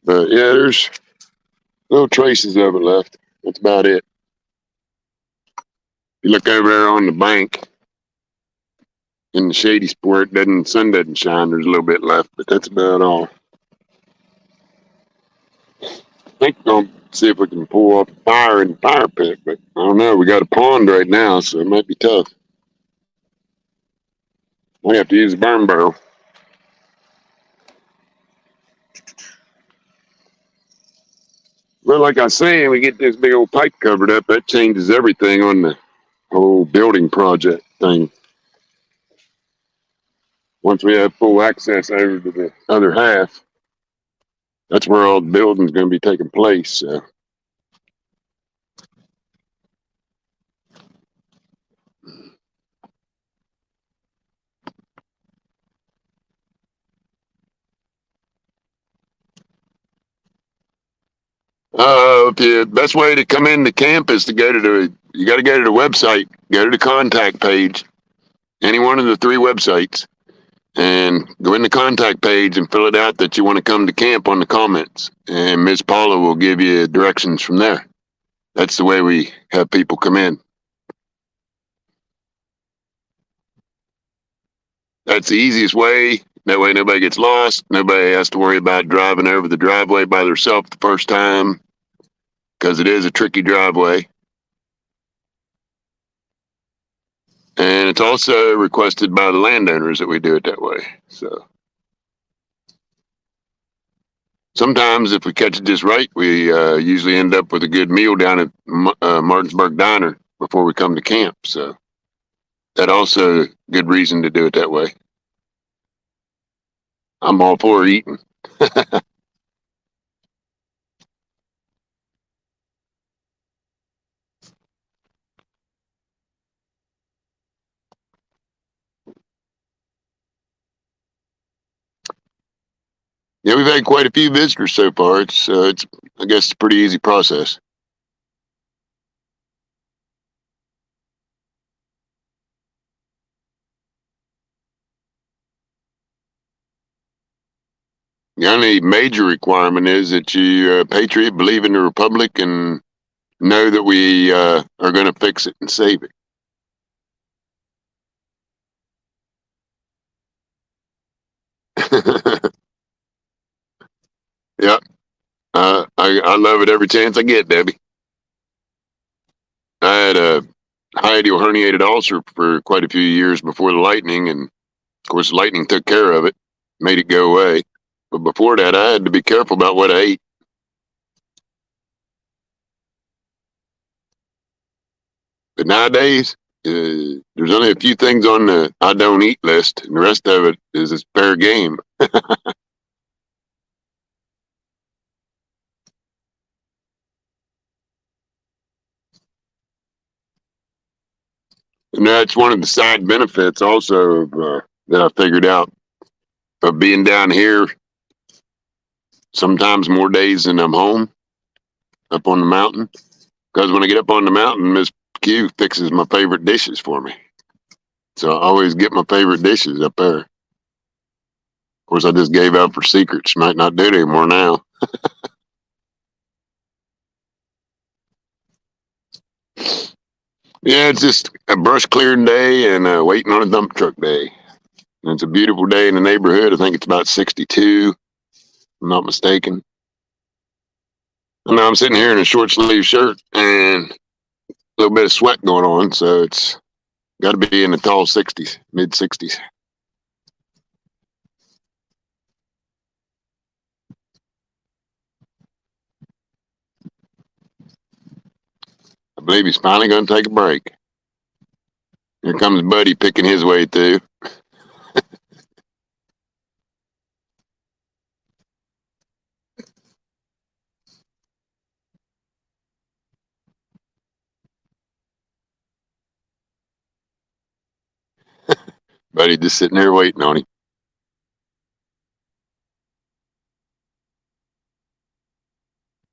But yeah, there's no traces of it left. That's about it. You look over there on the bank in the shady spot, sun doesn't shine. There's a little bit left, but that's about all. I think we're gonna see if we can pull off a fire in the fire pit, but I don't know. We got a pond right now, so it might be tough. We have to use a burn barrel. Well, like I was saying, we get this big old pipe covered up. That changes everything on the whole building project thing. Once we have full access over to the other half, that's where all the building's going to be taking place. So. The best way to come into camp is to you got to go to the website, go to the contact page, any one of the 3 websites, and go in the contact page and fill it out that you want to come to camp on the comments. And Ms. Paula will give you directions from there. That's the way we have people come in. That's the easiest way. That way nobody gets lost. Nobody has to worry about driving over the driveway by themselves the first time, because it is a tricky driveway. And it's also requested by the landowners that we do it that way. So sometimes if we catch it just right, we usually end up with a good meal down at Martinsburg Diner before we come to camp. So that also a good reason to do it that way. I'm all for eating. Yeah, we've had quite a few visitors so far. It's I guess it's a pretty easy process. The only major requirement is that you patriot, believe in the republic, and know that we are going to fix it and save it. Yeah, I love it every chance I get, Debbie. I had a hiatal herniated ulcer for quite a few years before the lightning, and of course the lightning took care of it, made it go away. But before that, I had to be careful about what I ate. But nowadays, there's only a few things on the I don't eat list, and the rest of it is fair game. And that's one of the side benefits also of, that I figured out of being down here sometimes more days than I'm home up on the mountain. Because when I get up on the mountain, Miss Q fixes my favorite dishes for me. So I always get my favorite dishes up there. Of course, I just gave out for secrets. Might not do it anymore now. Yeah, it's just a brush clearing day and waiting on a dump truck day. And it's a beautiful day in the neighborhood. I think it's about 62, if I'm not mistaken. And now I'm sitting here in a short sleeve shirt and a little bit of sweat going on. So it's got to be in the tall 60s, mid 60s. I believe he's finally going to take a break. Here comes Buddy picking his way through. Buddy just sitting there waiting on him.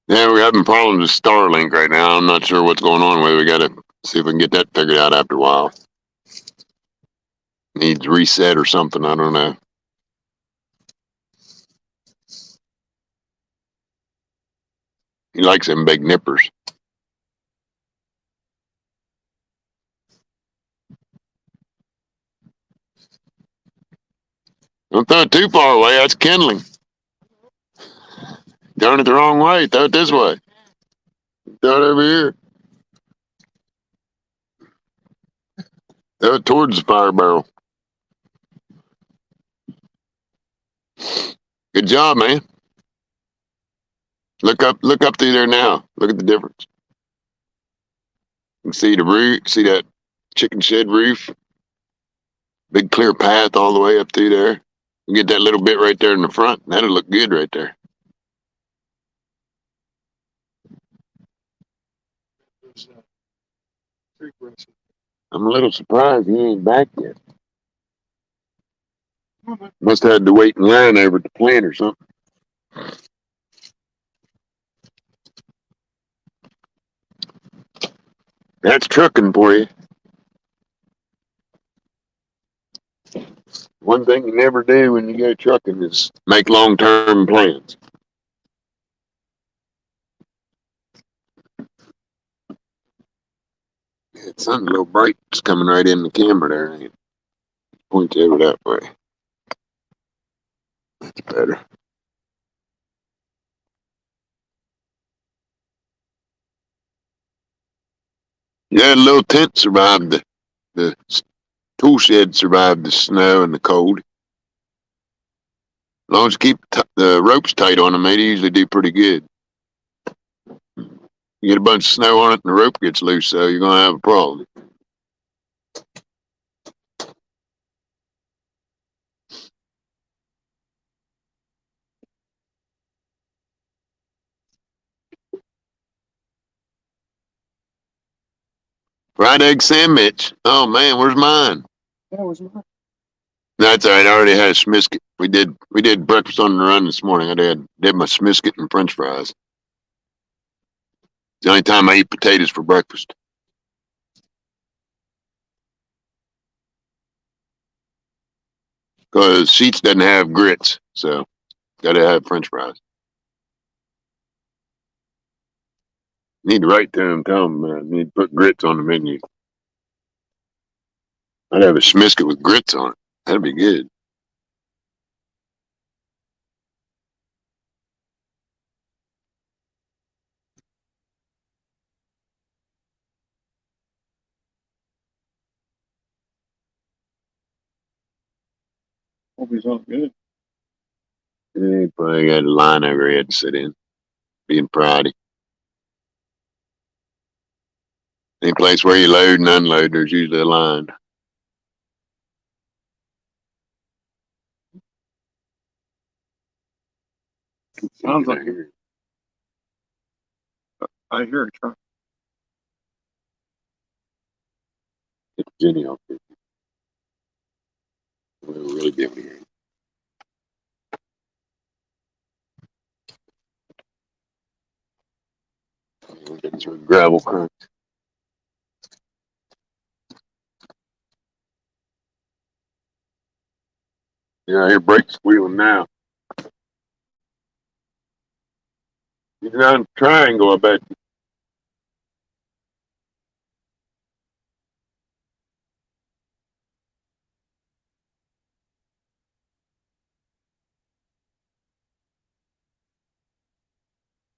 Yeah, we're having problems with Starlink right now. I'm not sure what's going on with it. We got to see if we can get that figured out after a while. Needs reset or something. I don't know. He likes them big nippers. Don't throw it too far away. That's kindling. Throwing it the wrong way. Throw it this way. Throw it over here. Throw it towards the fire barrel. Good job, man. Look up through there now. Look at the difference. You can see the roof, see that chicken shed roof. Big clear path all the way up through there. You get that little bit right there in the front. That'll look good right there. I'm a little surprised he ain't back yet. Must have had to wait in line over at the plant or something. That's trucking for you. One thing you never do when you go trucking is make long-term plans. It's something a little bright. It's coming right in the camera there. Point over that way. That's better. Yeah, the little tent survived the tool shed survived the snow and the cold. As long as you keep the ropes tight on them, they usually do pretty good. You get a bunch of snow on it and the rope gets loose, so you're going to have a problem. Fried egg sandwich. Oh man, where's mine? That was mine. That's all right. I already had a Smisket. We did breakfast on the run this morning. I did my Smisket and French fries. It's the only time I eat potatoes for breakfast. Because Sheets doesn't have grits, so gotta have French fries. Need to write to him, tell him need to put grits on the menu. I'd have a Smisket with grits on it. That'd be good. Hope he's all good. He probably got a line over he had to sit in, being Friday. Any place where you load and unload, there's usually a line. Sounds like I hear a truck. Get Jenny off here. We'll really be able to hear him. We're getting some gravel crunch. Yeah, I hear brakes squealing now. He's down triangle, I bet.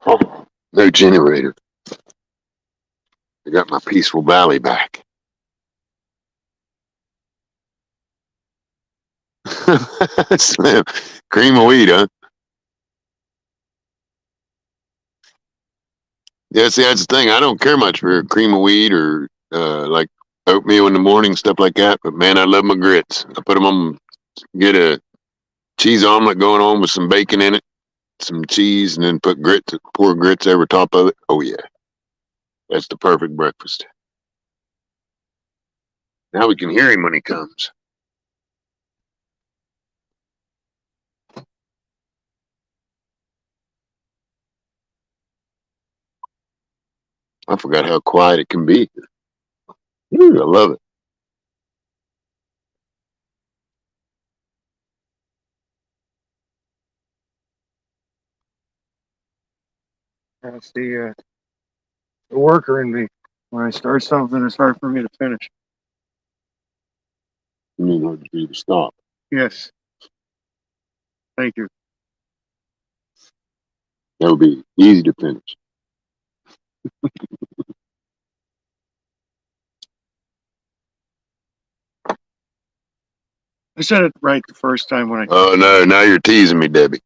Oh, no generator. I got my peaceful valley back. Slim. Cream of wheat, huh? Yeah, see, that's the thing. I don't care much for cream of wheat or like oatmeal in the morning, stuff like that. But man, I love my grits. I put them on, get a cheese omelet going on with some bacon in it, some cheese, and then put grits, pour grits over top of it. Oh yeah, that's the perfect breakfast. Now we can hear him when he comes. I forgot how quiet it can be. Ooh, I love it. That's the worker in me. When I start something, it's hard for me to finish. You mean hard for you to stop? Yes. Thank you. That would be easy to finish. I said it right the first time when I. Oh no, now you're teasing me, Debbie.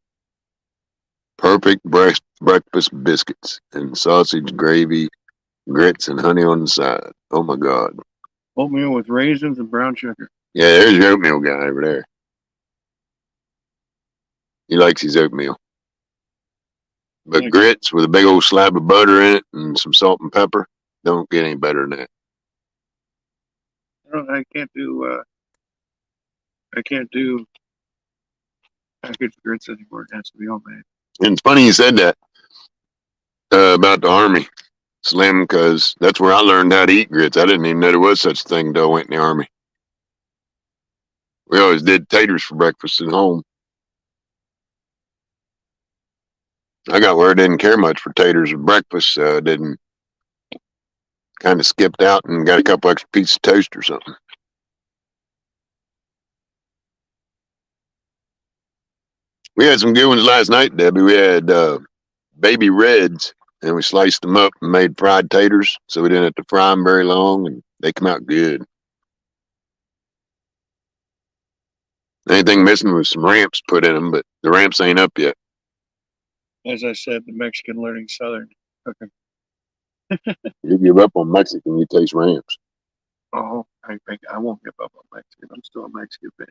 Perfect breakfast biscuits and sausage gravy, grits and honey on the side. Oh my God. Oatmeal with raisins and brown sugar. Yeah, there's your oatmeal guy over there. He likes his oatmeal. But grits with a big old slab of butter in it and some salt and pepper don't get any better than that. I can't do. I can't do packaged grits anymore. It has to be homemade. And it's funny you said that about the Army, Slim, because that's where I learned how to eat grits. I didn't even know there was such a thing until I went in the Army. We always did taters for breakfast at home. I got where I didn't care much for taters for breakfast, so I didn't kind of skipped out and got a couple extra pieces of toast or something. We had some good ones last night, Debbie. We had baby reds, and we sliced them up and made fried taters, so we didn't have to fry them very long, and they come out good. Anything missing was some ramps put in them, but the ramps ain't up yet. As I said, the Mexican learning Southern cooking. You give up on Mexican, you taste ramps. Oh, I won't give up on Mexican. I'm still a Mexican fan.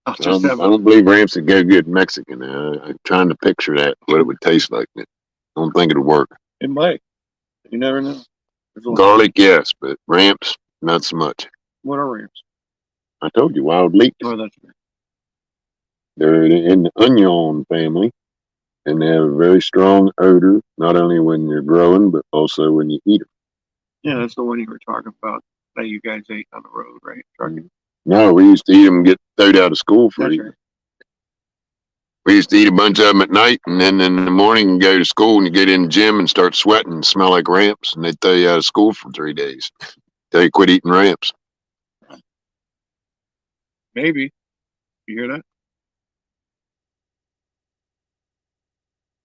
I'll I just have. I don't believe ramps would go good Mexican. I'm trying to picture that, what it would taste like. I don't think it'll work. It might. You never know. Garlic, yes, but ramps, not so much. What are ramps? I told you, wild leeks. Oh, that's right. They're in the onion family, and they have a very strong odor, not only when you're growing, but also when you eat them. Yeah, that's the one you were talking about that you guys ate on the road, right? Trucking. No, we used to eat them and get thrown out of school for eating. Right. We used to eat a bunch of them at night, and then in the morning you go to school and you get in the gym and start sweating and smell like ramps, and they throw you out of school for 3 days. Till you quit eating ramps. Maybe. You hear that?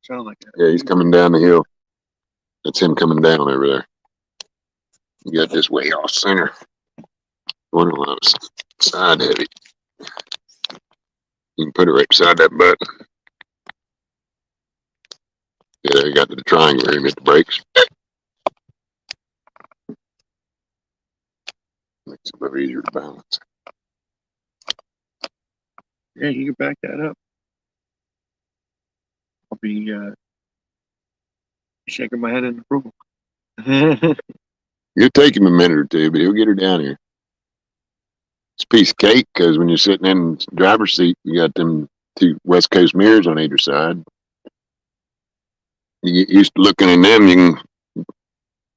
Sound like that. Yeah, he's coming down the hill. That's him coming down over there. You got this way off center. One of those side heavy. You can put it right beside that button. Yeah, there you got the triangle here. You hit the brakes. Makes it a little easier to balance. Yeah, you can back that up. I'll be shaking my head in approval. It'll take him a minute or two, but he'll get her down here. It's a piece of cake because when you're sitting in the driver's seat, you got them 2 West Coast mirrors on either side. You get used to looking in them.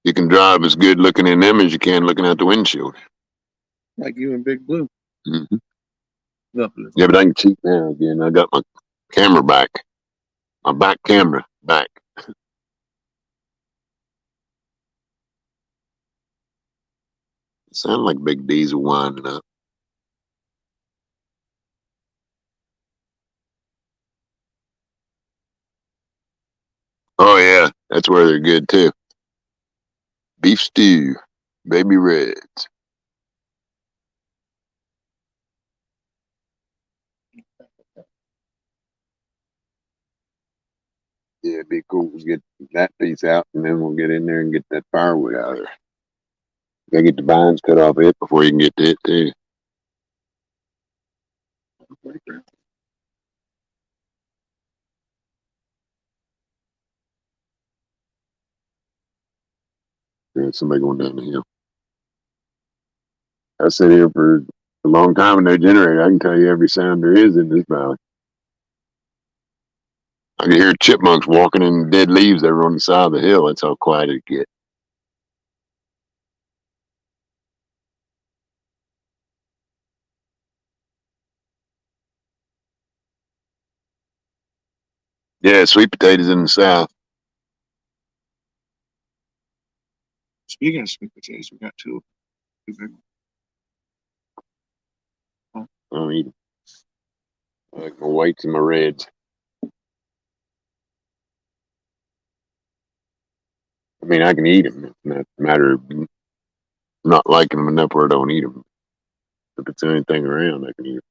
You can drive as good looking in them as you can looking out the windshield. Like you and Big Blue. Mm-hmm. Lovely. Yeah, but I can cheat now again. I got my camera back. My back camera back. It sounded like Big Diesel winding up. Oh yeah, that's where they're good too. Beef stew, baby reds. Yeah, it'd be cool to get that piece out, and then we'll get in there and get that firewood out of there. Gotta get the vines cut off it before you can get to it too. There's somebody going down the hill. I sit here for a long time in that generator. I can tell you every sound there is in this valley. I can hear chipmunks walking in dead leaves that are on the side of the hill. That's how quiet it gets. Yeah, sweet potatoes in the south. Speaking of sweet potatoes, we got two big ones. I don't eat them. I like my whites and my reds. I mean, I can eat them. It's not a matter of not liking them enough where I don't eat them. If it's anything around, I can eat them.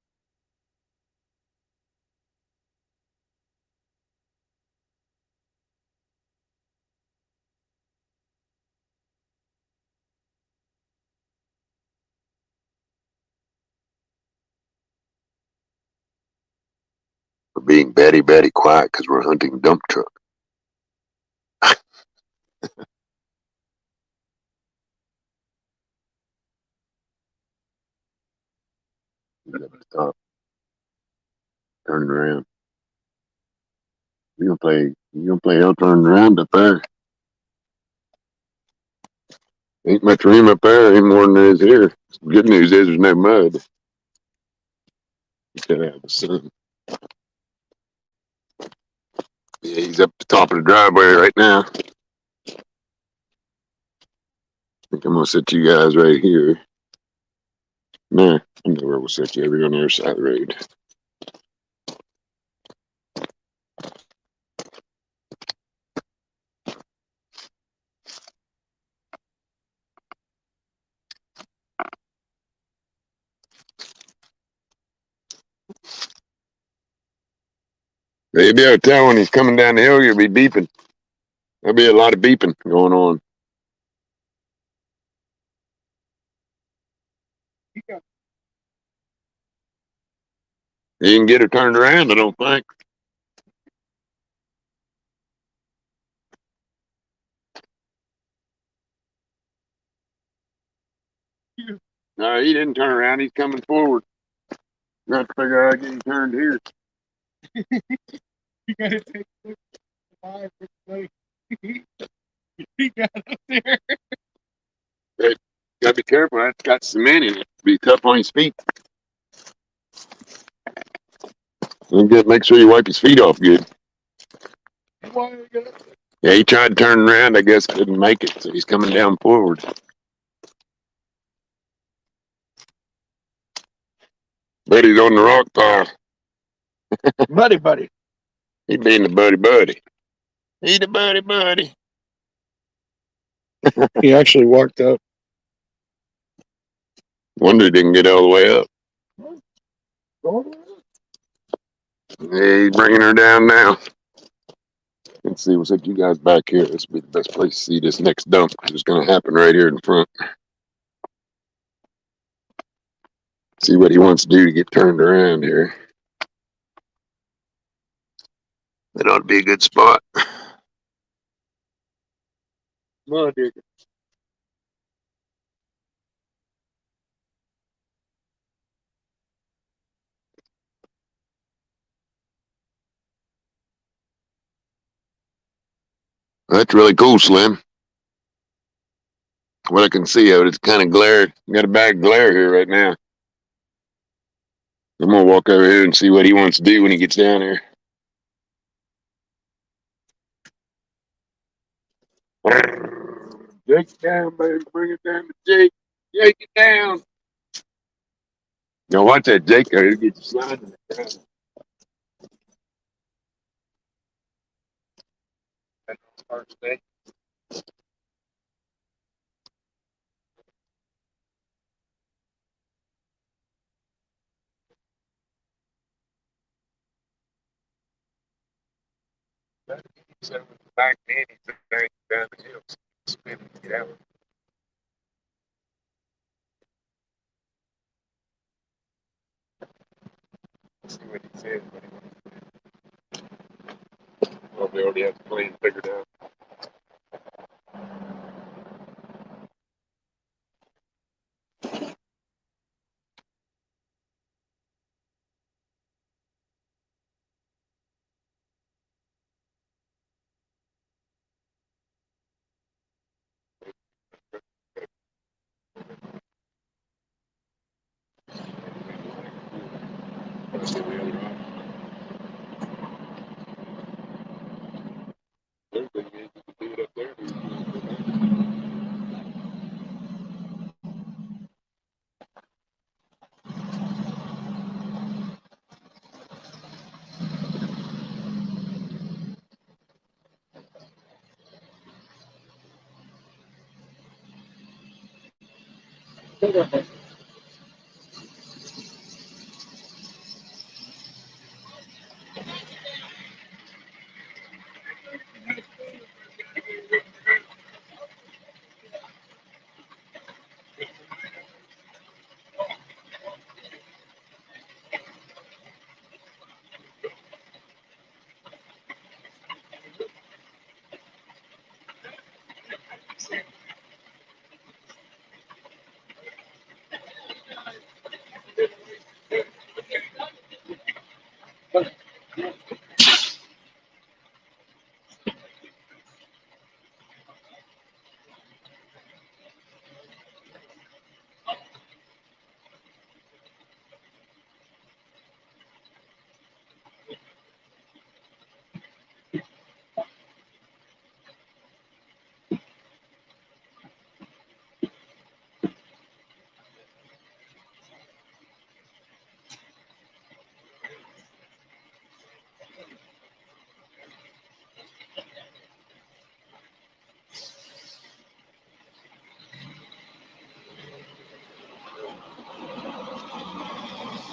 We're being very, very quiet because we're hunting dump truck. Up at the top, turning around. You gonna play hell turning around up there. Ain't much room up there any more than there is here. The good news is there's no mud. You gotta have the sun. Yeah, he's up the top of the driveway right now. I think I'm gonna set you guys right here. Nah, I know where we'll set you. Over on the other side of the road. You'll be able to tell when he's coming down the hill, you'll be beeping. There'll be a lot of beeping going on. You can get her turned around, I don't think. No, he didn't turn around. He's coming forward. We're going to have to figure out how to get him turned here. You gotta take the five for the he got up there. Hey, gotta be careful. That's got cement in it. Be tough on his feet. Make sure you wipe his feet off good. Yeah, he tried to turn around. I guess couldn't make it, so he's coming down forward. Buddy's on the rock pile. Buddy. He being the buddy. He the buddy. He actually walked up. Wonder he didn't get all the way up. Yeah, he's bringing her down now. Let's see, what's up, you guys back here? This would be the best place to see this next dump because it's going to happen right here in front. See what he wants to do to get turned around here. That ought to be a good spot. Mud digger. That's really cool, Slim. What I can see of it, it's kind of glare. Got a bad glare here right now. I'm gonna walk over here and see what he wants to do when he gets down here. Jake it down, baby. Bring it down to Jake. Jake it down. Now watch that Jake there. He'll get you sliding. First day. So with the back man, he's down the hill, spinning to get out. See what he said. Well, we already have the plan figured out. That's the way around. Everything is, you can do it up there.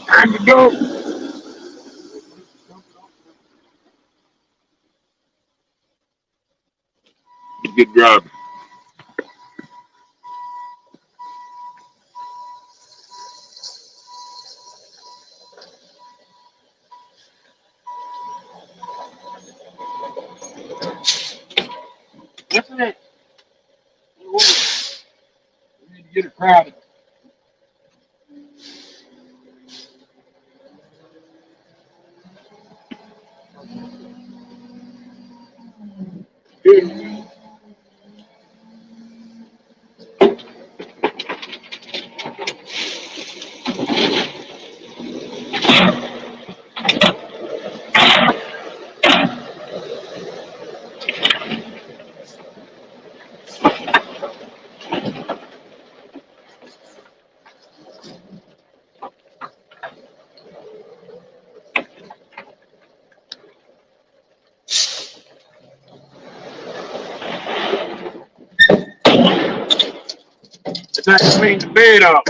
Time to go. Good job. Listen it. We need to get it crowded. It's not to clean the bed up.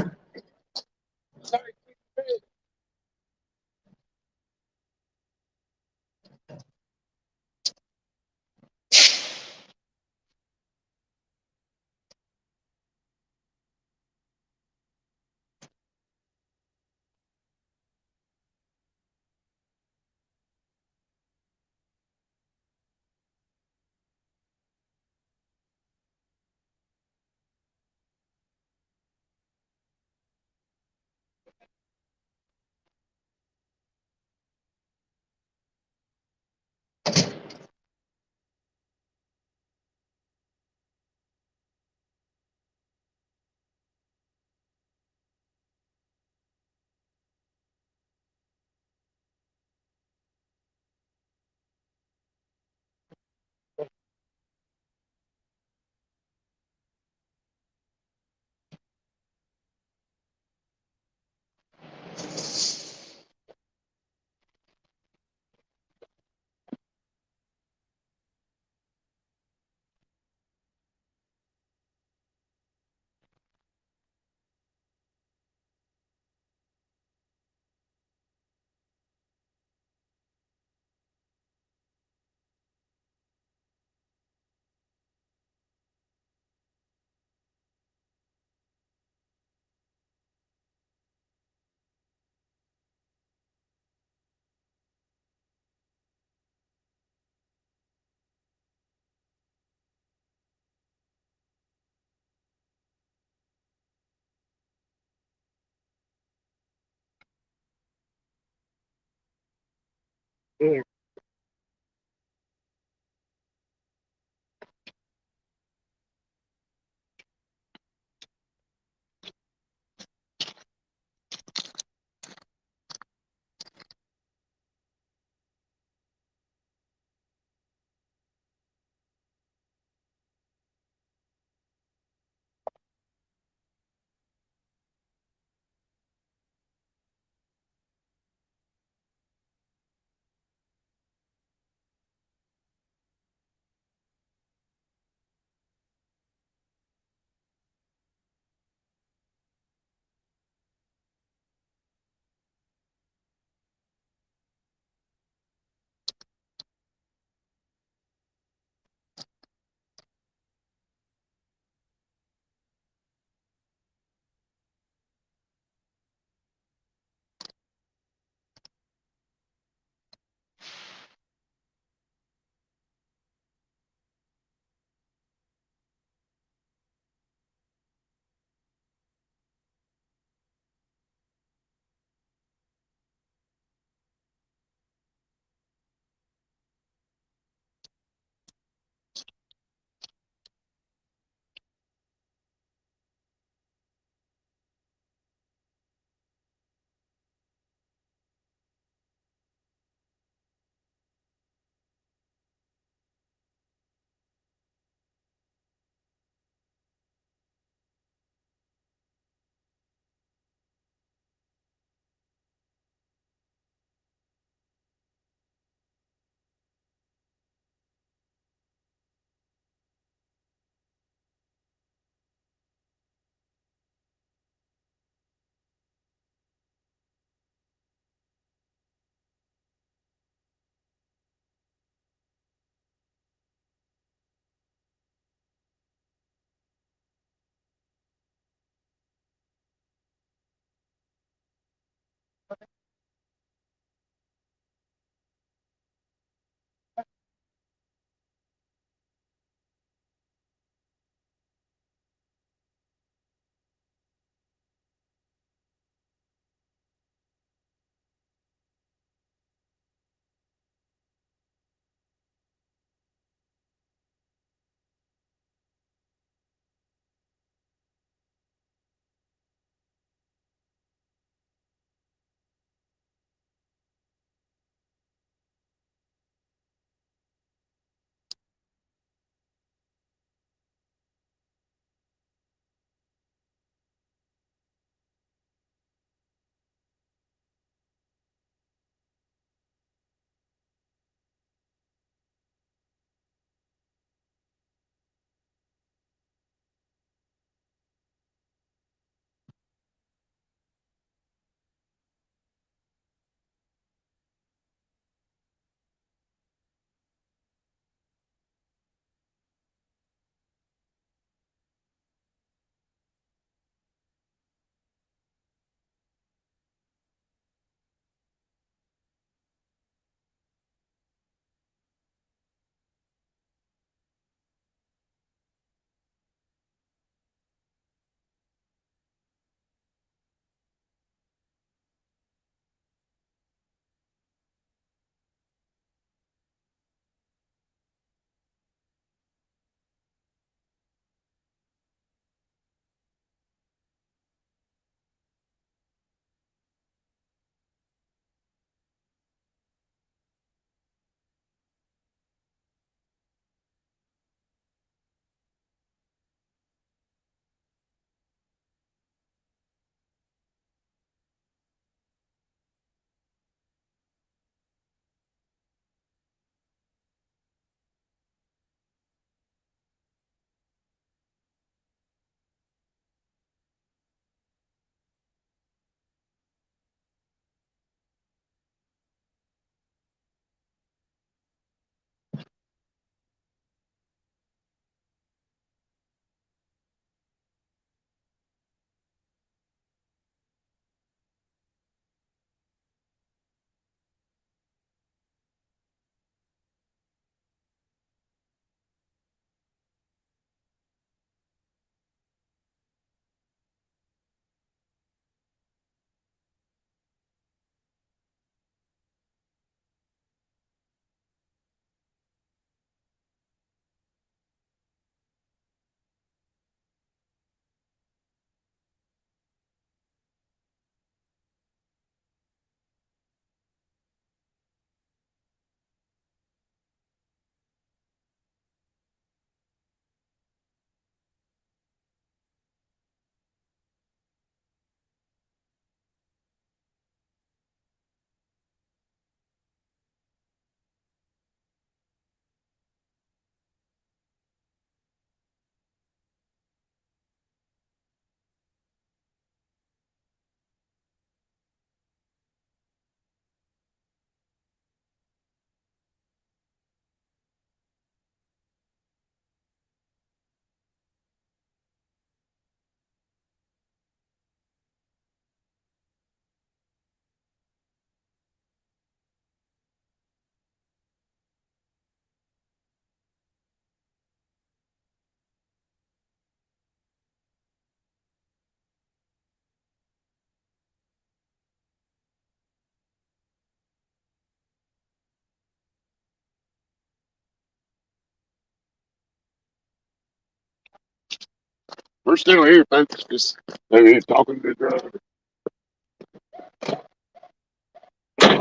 We're still here, folks. Just maybe talking to the driver.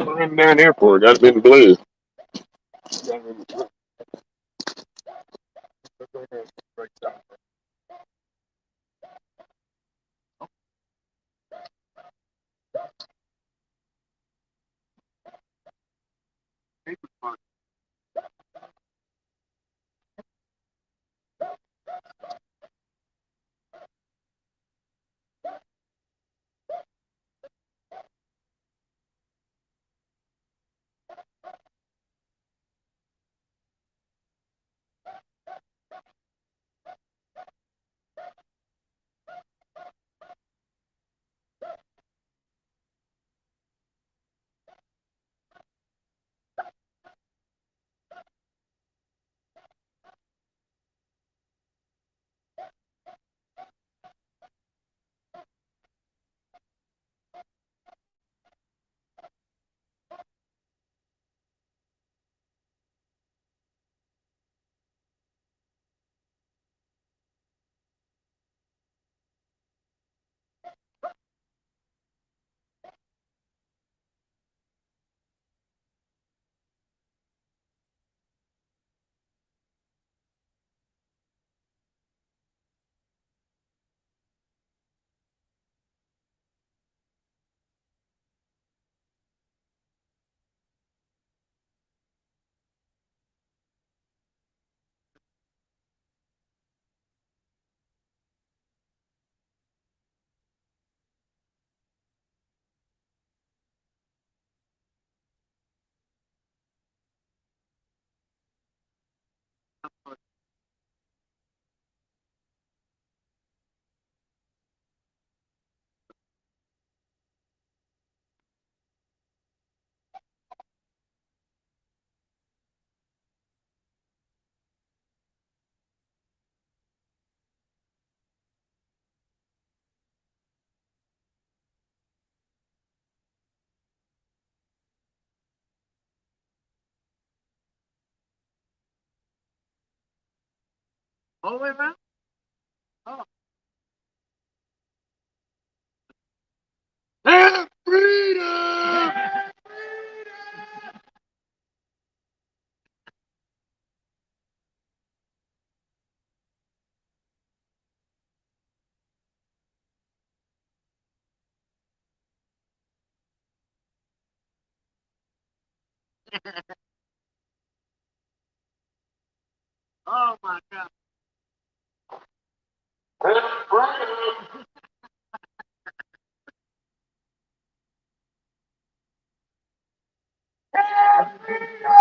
We're running down here for it. Got to be in blue. All the way around? Have freedom! Oh my God. Have freedom!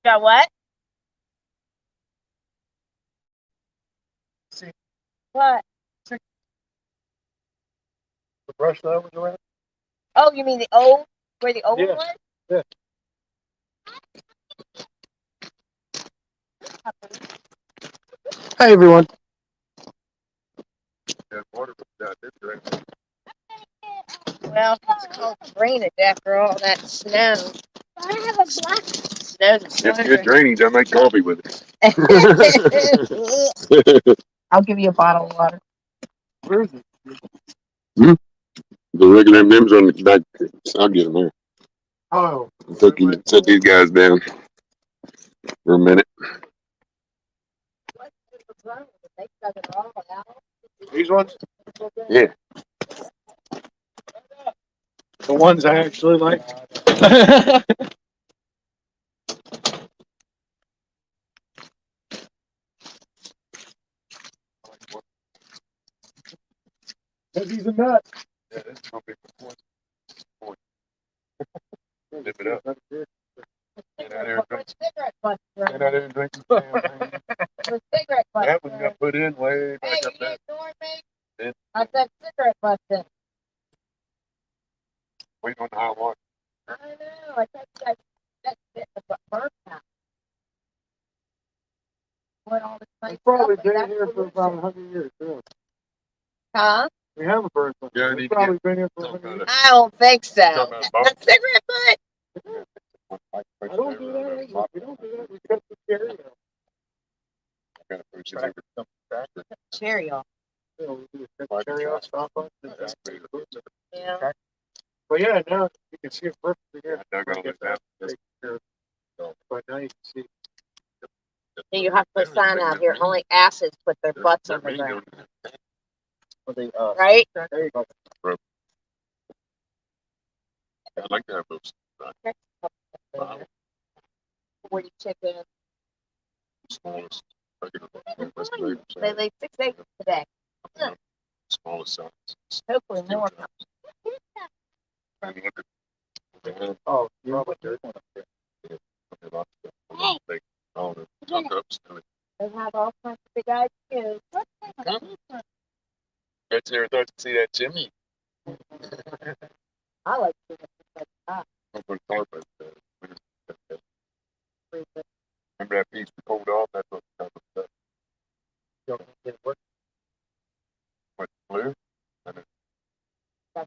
Got what? See. What? The brush that was around? Oh, you mean the old, where the old Yeah. one? Yeah. Hi, everyone. That water was out this direction. Well, it's called drainage after all that snow. I have a black. Snow's It's a good drainage. I make coffee with it. I'll give you a bottle of water. Where is it? the regular M&M's on the back. I'll get them there. Oh. Set these guys down for a minute. These ones? Yeah. The ones I actually like. Cookies and nuts. Yeah, that's gonna be point. Dip it up. Get out there and drink. Get out there and drink some champagne. That one got put in way back up there. I said cigarette butts in. Waiting on the hot water. I know. I thought you guys that fit the bird house. It's probably been here for about 100 years, too. Huh? We have a bird. Yeah, I It's need to probably get been here for some 100 kind years. I don't think so. Talking about A cigarette butt? I don't do that. We don't do that. We cut the cherry out. Gotta put you over. Cherry off. You know, we do cut the cherry off, stop on it. Yeah. But yeah, now you can see it perfectly here. I dug all this out. But now you can see. And you have to put a sign out here. Only acids put their butts on the ground. Right? There you go. I like to have those. Where you check in. Smallest. They lay 6 eggs today. Smallest size. Hopefully more. And look at Oh, you're probably good. Hey. All the hookups. They have all kinds of big eyes too. Bet you never thought you'd see that chimney. I like to see it. Up on top of remember that piece we pulled off? That's what the top of stuff. You don't get it working. What's blue? And it, I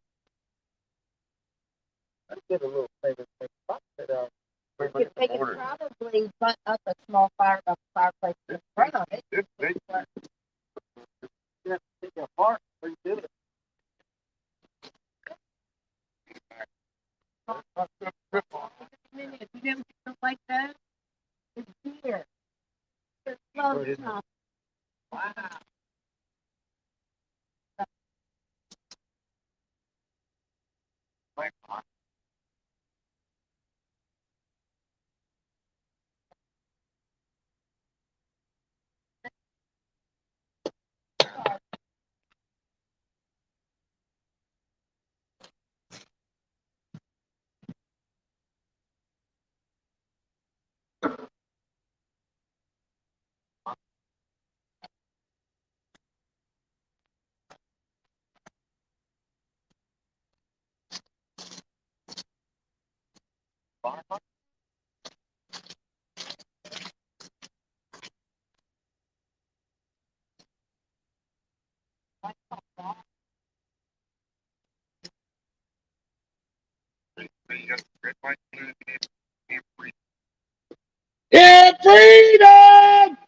did a little favor. They could probably butt up a small fireplace in front of it. it, they, Yeah, take it apart. Where you did it. If you didn't feel like that, it's here. It's close enough. Wow. Yeah, freedom!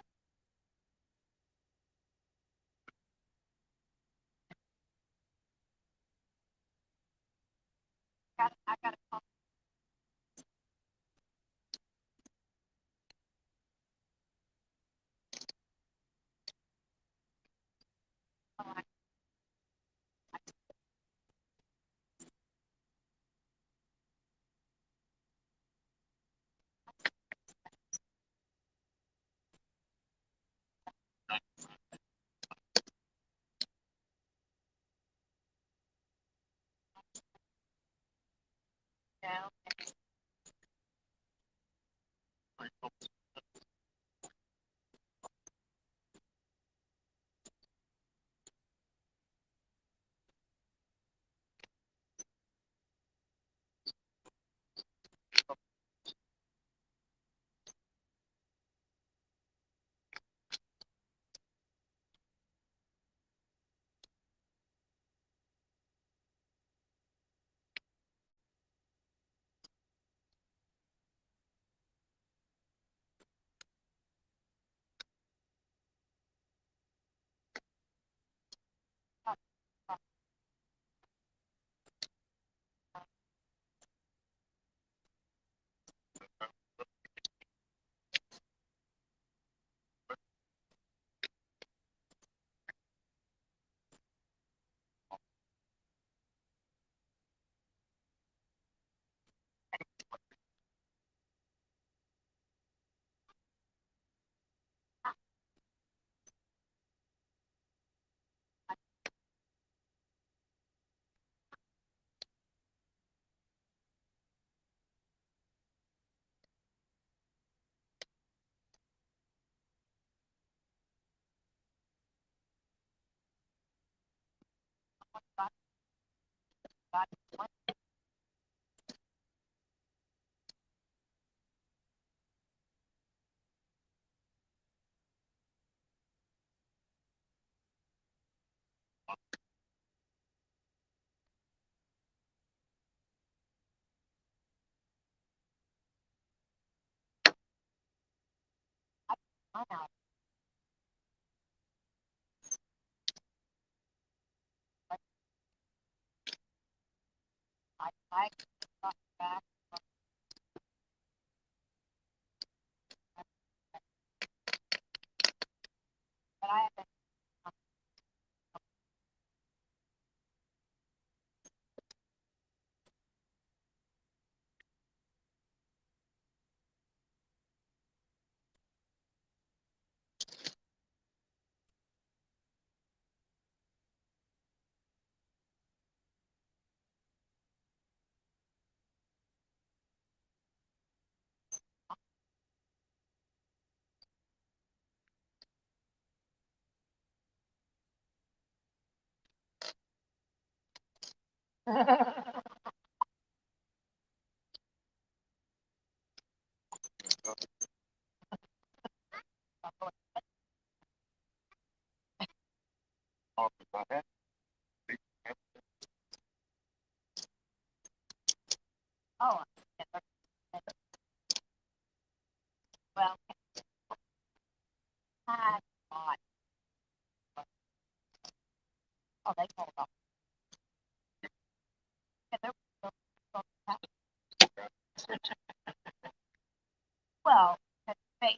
Oh, well, hi. Oh, they called off. Well, they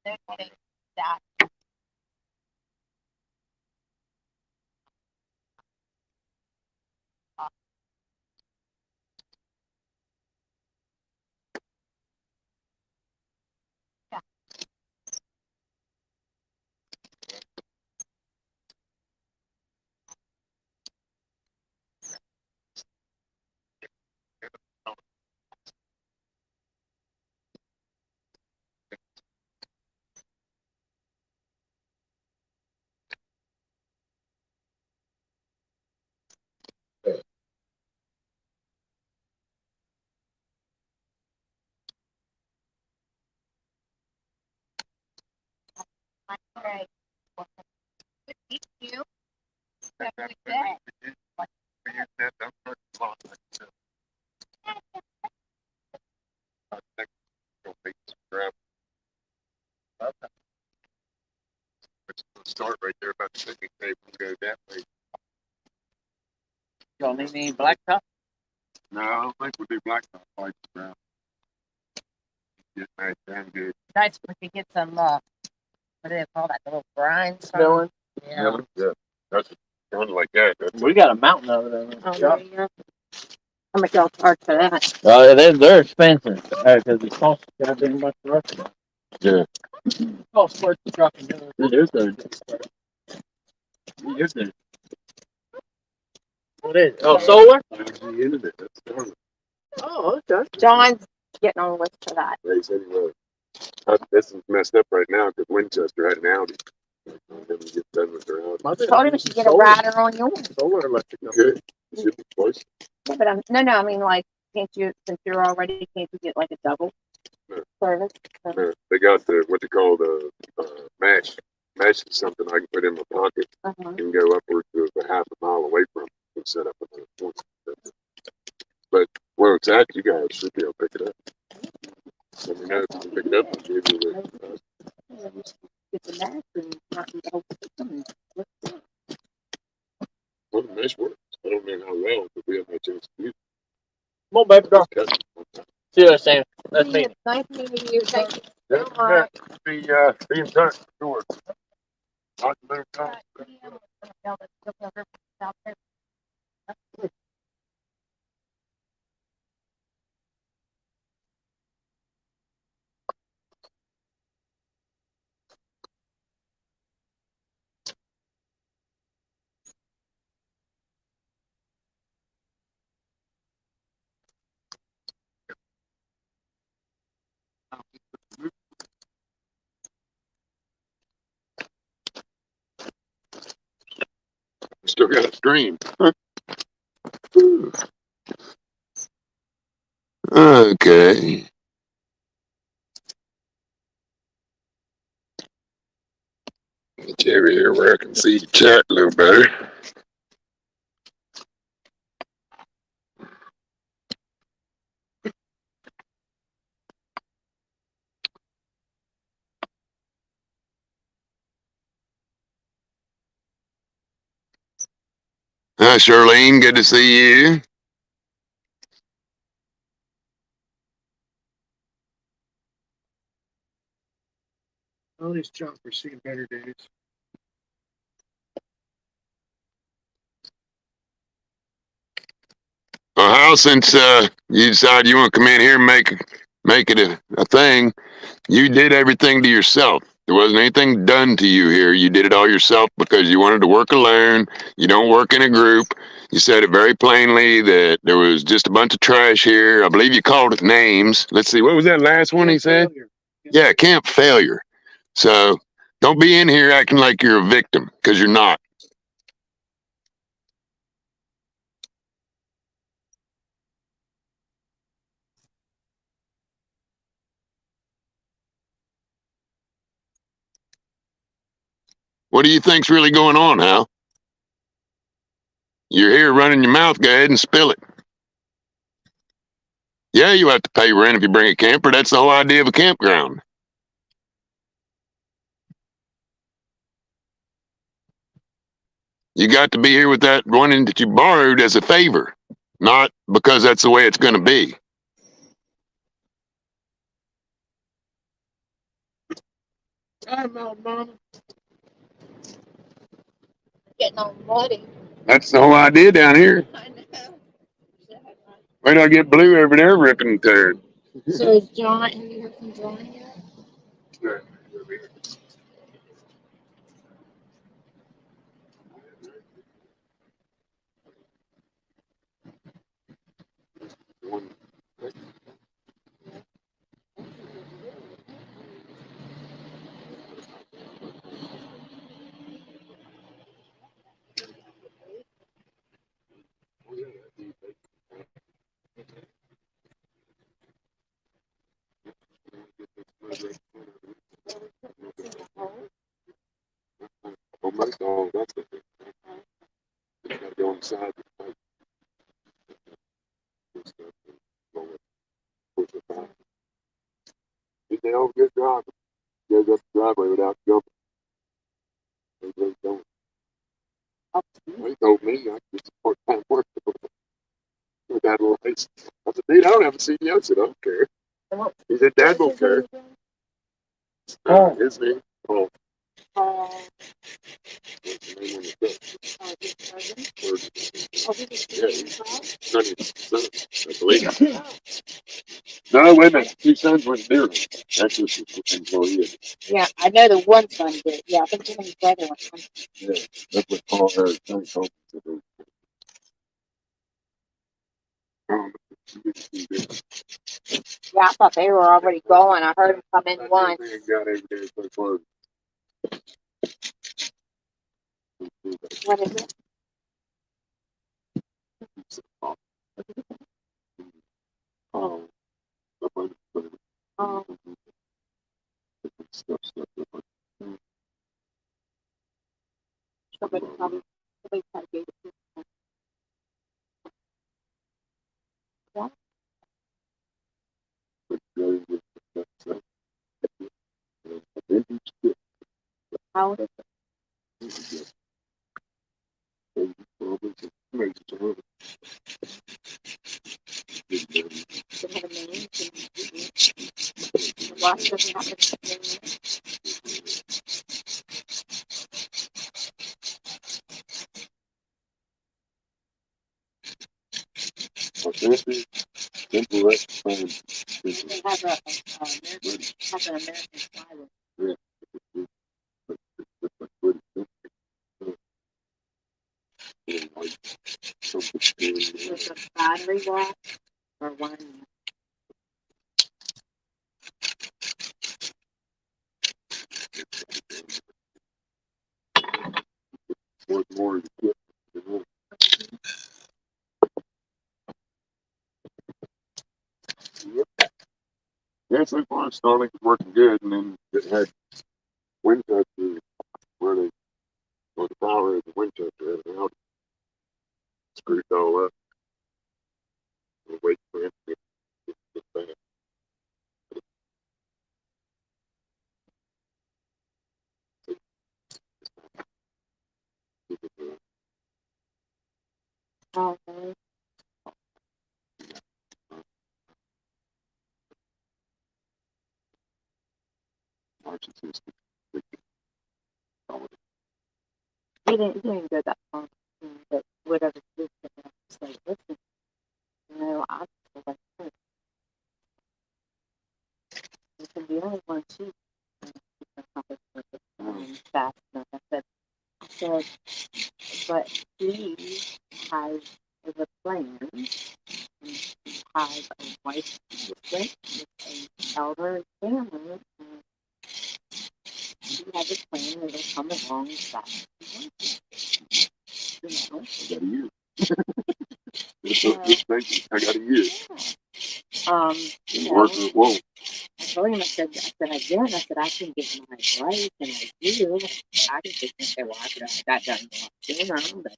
they're getting that. Great. Thank you. Have a good day. Start right there about the picnic table and go that way. You don't need any blacktop? No, I don't think we'll do blacktop lights around. Get nice and good. Nice if we could get some, what do they call that, little grinds? Milling. Yeah. Yeah, that's one like that. That's We got a mountain over there. Oh, there you go. How much y'all charge for that? They're expensive because it costs goddamn much for us. yeah. Costs for the truck and do it. Here's the. What is it? Oh, solar? The internet. That's the Oh, okay. John's getting on the list for that. place anyway. This is messed up right now because Winchester had an outage. I'm gonna get done with their outage. Told him we should get a rider on yours. Solar electric. Good. Should be close. Yeah, but no, I mean, like, can't you, since you're already, can't you get like a double No. service? They got the what they call the mesh. Mesh is something I can put in my pocket Uh-huh. and go upwards to a half a mile away from and set up another point. But where it's at, you guys should be able to pick it up. Let me know if you can pick it up and give you the. Get the match and not the whole system. Well, the mesh works. I don't know how well, but we have no chance to use Come on, baby girl. it. See what I'm saying? That's me. Nice meeting you. Thank you Yeah, so much. be in touch. Sure. Not to move on. still got a stream. Okay. Get you over here where I can see the chat a little better. Hi, Charlene. Good to see you. All these choppers seen better days. Well, Hal, since you decided you want to come in here and make it a thing, you did everything to yourself. There wasn't anything done to you here. You did it all yourself because you wanted to work alone. You don't work in a group. You said it very plainly that there was just a bunch of trash here. I believe you called it names. Let's see, what was that last one he said? Yeah, camp failure. So don't be in here acting like you're a victim, because you're not. What do you think's really going on, Hal? You're here running your mouth. Go ahead and spill it. Yeah, you have to pay rent if you bring a camper. That's the whole idea of a campground. You got to be here with that one that you borrowed as a favor, not because that's the way it's going to be. Time out, Mama. Getting all muddy. That's the whole idea down here. I know. Wait till I get blue over there ripping turd. So is John, have you heard from John yet? Almost all that's the thing. You gotta go inside the pipe and stuff and go and push it back. He's a hell of a good driver. Goes up the driveway without jumping. He really don't. He told me I could support time work with that little face. I said, dude, I don't have a CDL. I said, I don't care. He said, Dad won't care. His name? Oh. What's the name on the I believe. No, wait a minute. Two sons went there. That's just an employee. Yeah, I know the one son did. Yeah, I think him and his brother went. Yeah, that's what Paul her son told me to do. Yeah, I thought they were already going. I heard him come in once. Got every day so close. What is it? Oh, Oh, stuff. somebody probably tried to get it. Yeah. How old is it? Does it have a name? The watch doesn't have a name. They have an American flag. There's a battery watch or one. More Yeah, so far Starlink is working good, and then it had Winchester where they the power is the Winchester and out screwed it all up. And wait for it to get back. Okay. March is He didn't go that far. But whatever he did, I was like, listen, I'm like, listen, the only one she can accomplish with it fast enough. I said, but he has the plan and has a wife with an elder family. And he has a plan that'll come along fast. I got a year. I got a year. Working it won't. I told him, I said again, I said, I can get my wife and I do. I can just say, well, I could have got done sooner, but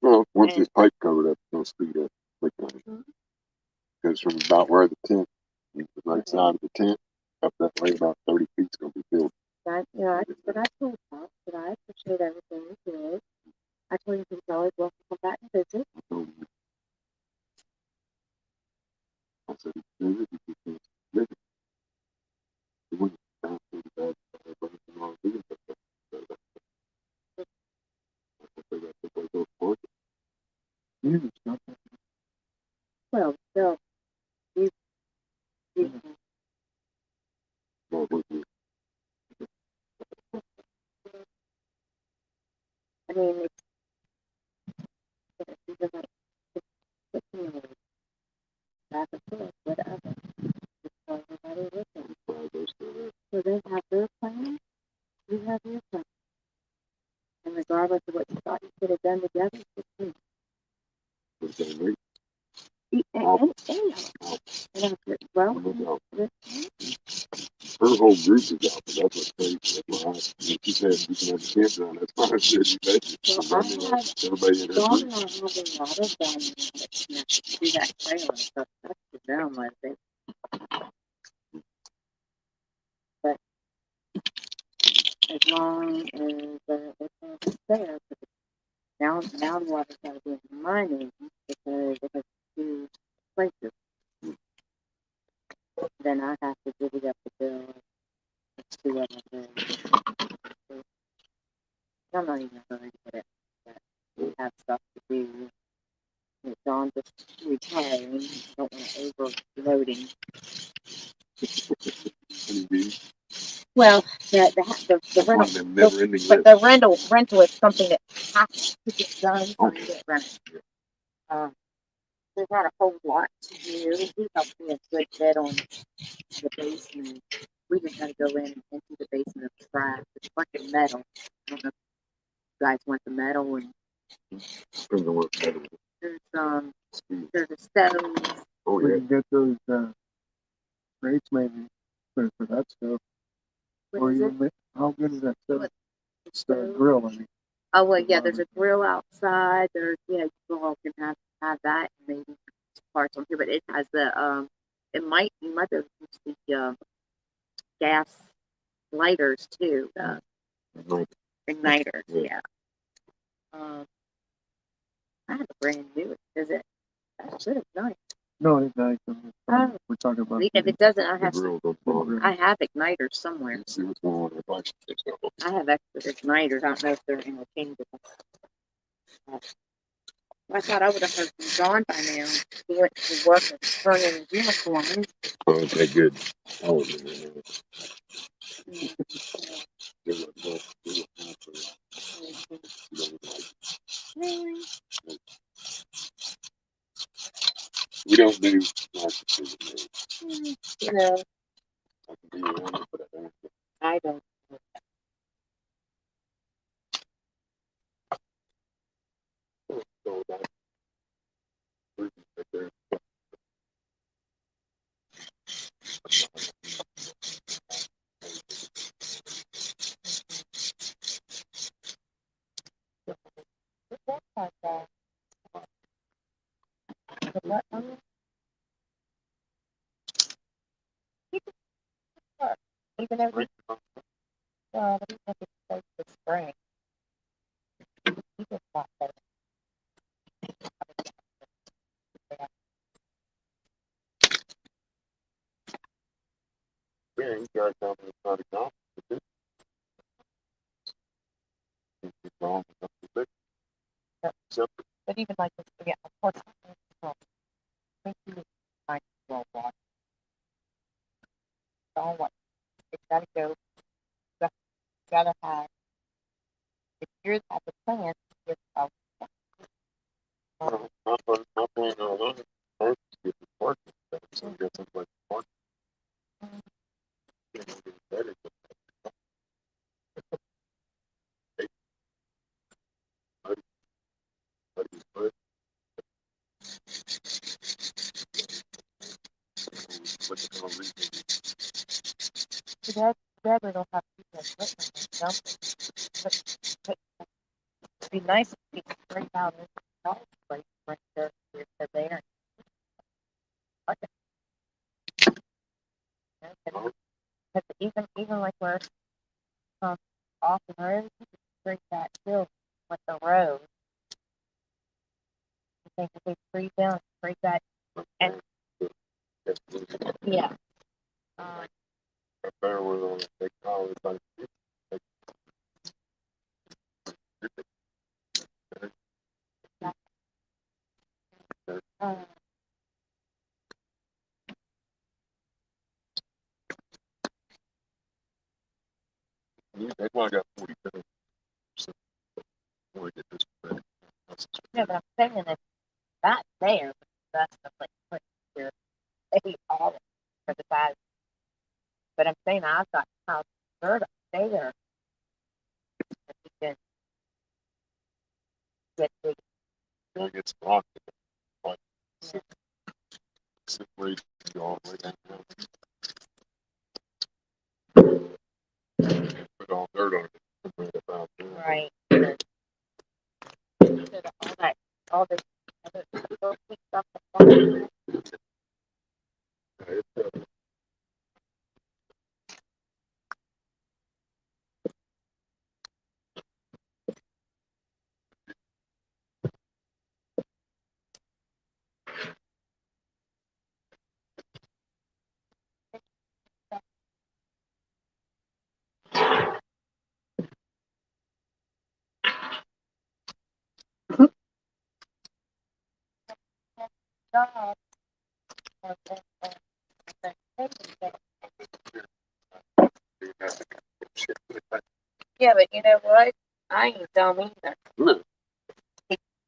Well, once this pipe covered up, it'll speed up. Like goes from about where the tent, the right side of the tent, up that way about 30 feet is going to be filled. I told him that I appreciate everything he did. I told him he was always welcome to come back and visit. I told him, I said, visit if you can visit. He wouldn't down to the bad, but it's wrong doing that. Well, still, you, I mean, it's even like 15 minutes back and forth, whatever. So everybody listen. So they have their plan, you have your plan. And regardless of what you thought you could have done together, it's you. Well, her whole group is out, but that's what's crazy. That's why she said you can have kids on. That's why I said you bet. Everybody in her Dawn group. and I have a lot of them that connected to that trailer, so that's to them, I think. But as long as it's there, now the water's got to be in my name because it has two places. Then I have to divvy up the bill. It's two of them. I'm not even going to get it. But we have stuff to do. With Dawn just retiring, don't want to overloading. Well, the rental, but the rental is something that has to get done so you get rented. There's not a whole lot to do. He helped me a good bit on the basement. We just had to go in into the basement of the track. It's a bunch of metal. I don't know if you guys want the metal and there's a stove. We can get those rates maybe for that stuff. What is it? How good is that stuff? It's The grill, I mean. Oh well, yeah. There's a grill outside. There's you all can have that and maybe parts on here, but it has the you might be able to use the gas lighters too. Igniters, yeah. I have a brand new. Is it? I should have done it. No, it's nice. We're talking about. If it doesn't, I have igniters somewhere. I have extra igniters. I don't know if they're interchangeable. I thought I would have heard from John by now. He went to work and turned in his uniform. Okay, good. Oh, Really? we don't do No, I don't. The what? Even though we but even if it's close to spring, you just got better. Yeah, you guys tell me it's not a compliment. It's wrong. Except But even like this, yeah, of course, I think you might well watch. Don't watch. It's gotta go. You gotta have. If you're at the plant, it's my point all along, first is working. So I guess it's like working. Better. But Dad don't have to do equipment and stuff. But it'd be nice if we could break out into the place when they're there. Because even like where off the road, you can break that hill with the road. You think if they freeze down, break that, and yeah. better with all the technology. Uh, That's why I got 47. Get this better. yeah, but I'm saying it's not there, but that's the place put here. They all for the size. But I'm saying I've got house third there. If you can get big. It gets locked. Like, separate all the way down. Put all dirt on it. Bring it about there. Right. All this other stuff. Job. Yeah, but you know what? I ain't dumb either. No.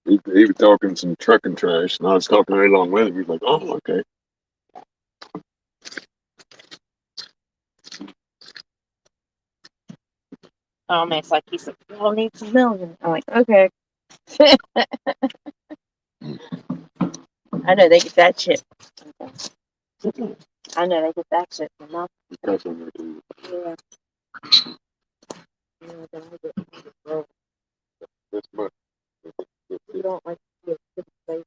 He was talking some trucking trash, and I was talking right along with him. He was like, "Oh, okay." It's like he said, "Well, need some million." I'm like, okay. I know they get that shit. I know they get that shit from nothing. Yeah. You know, then I get broke. This much. You don't like to get to the place.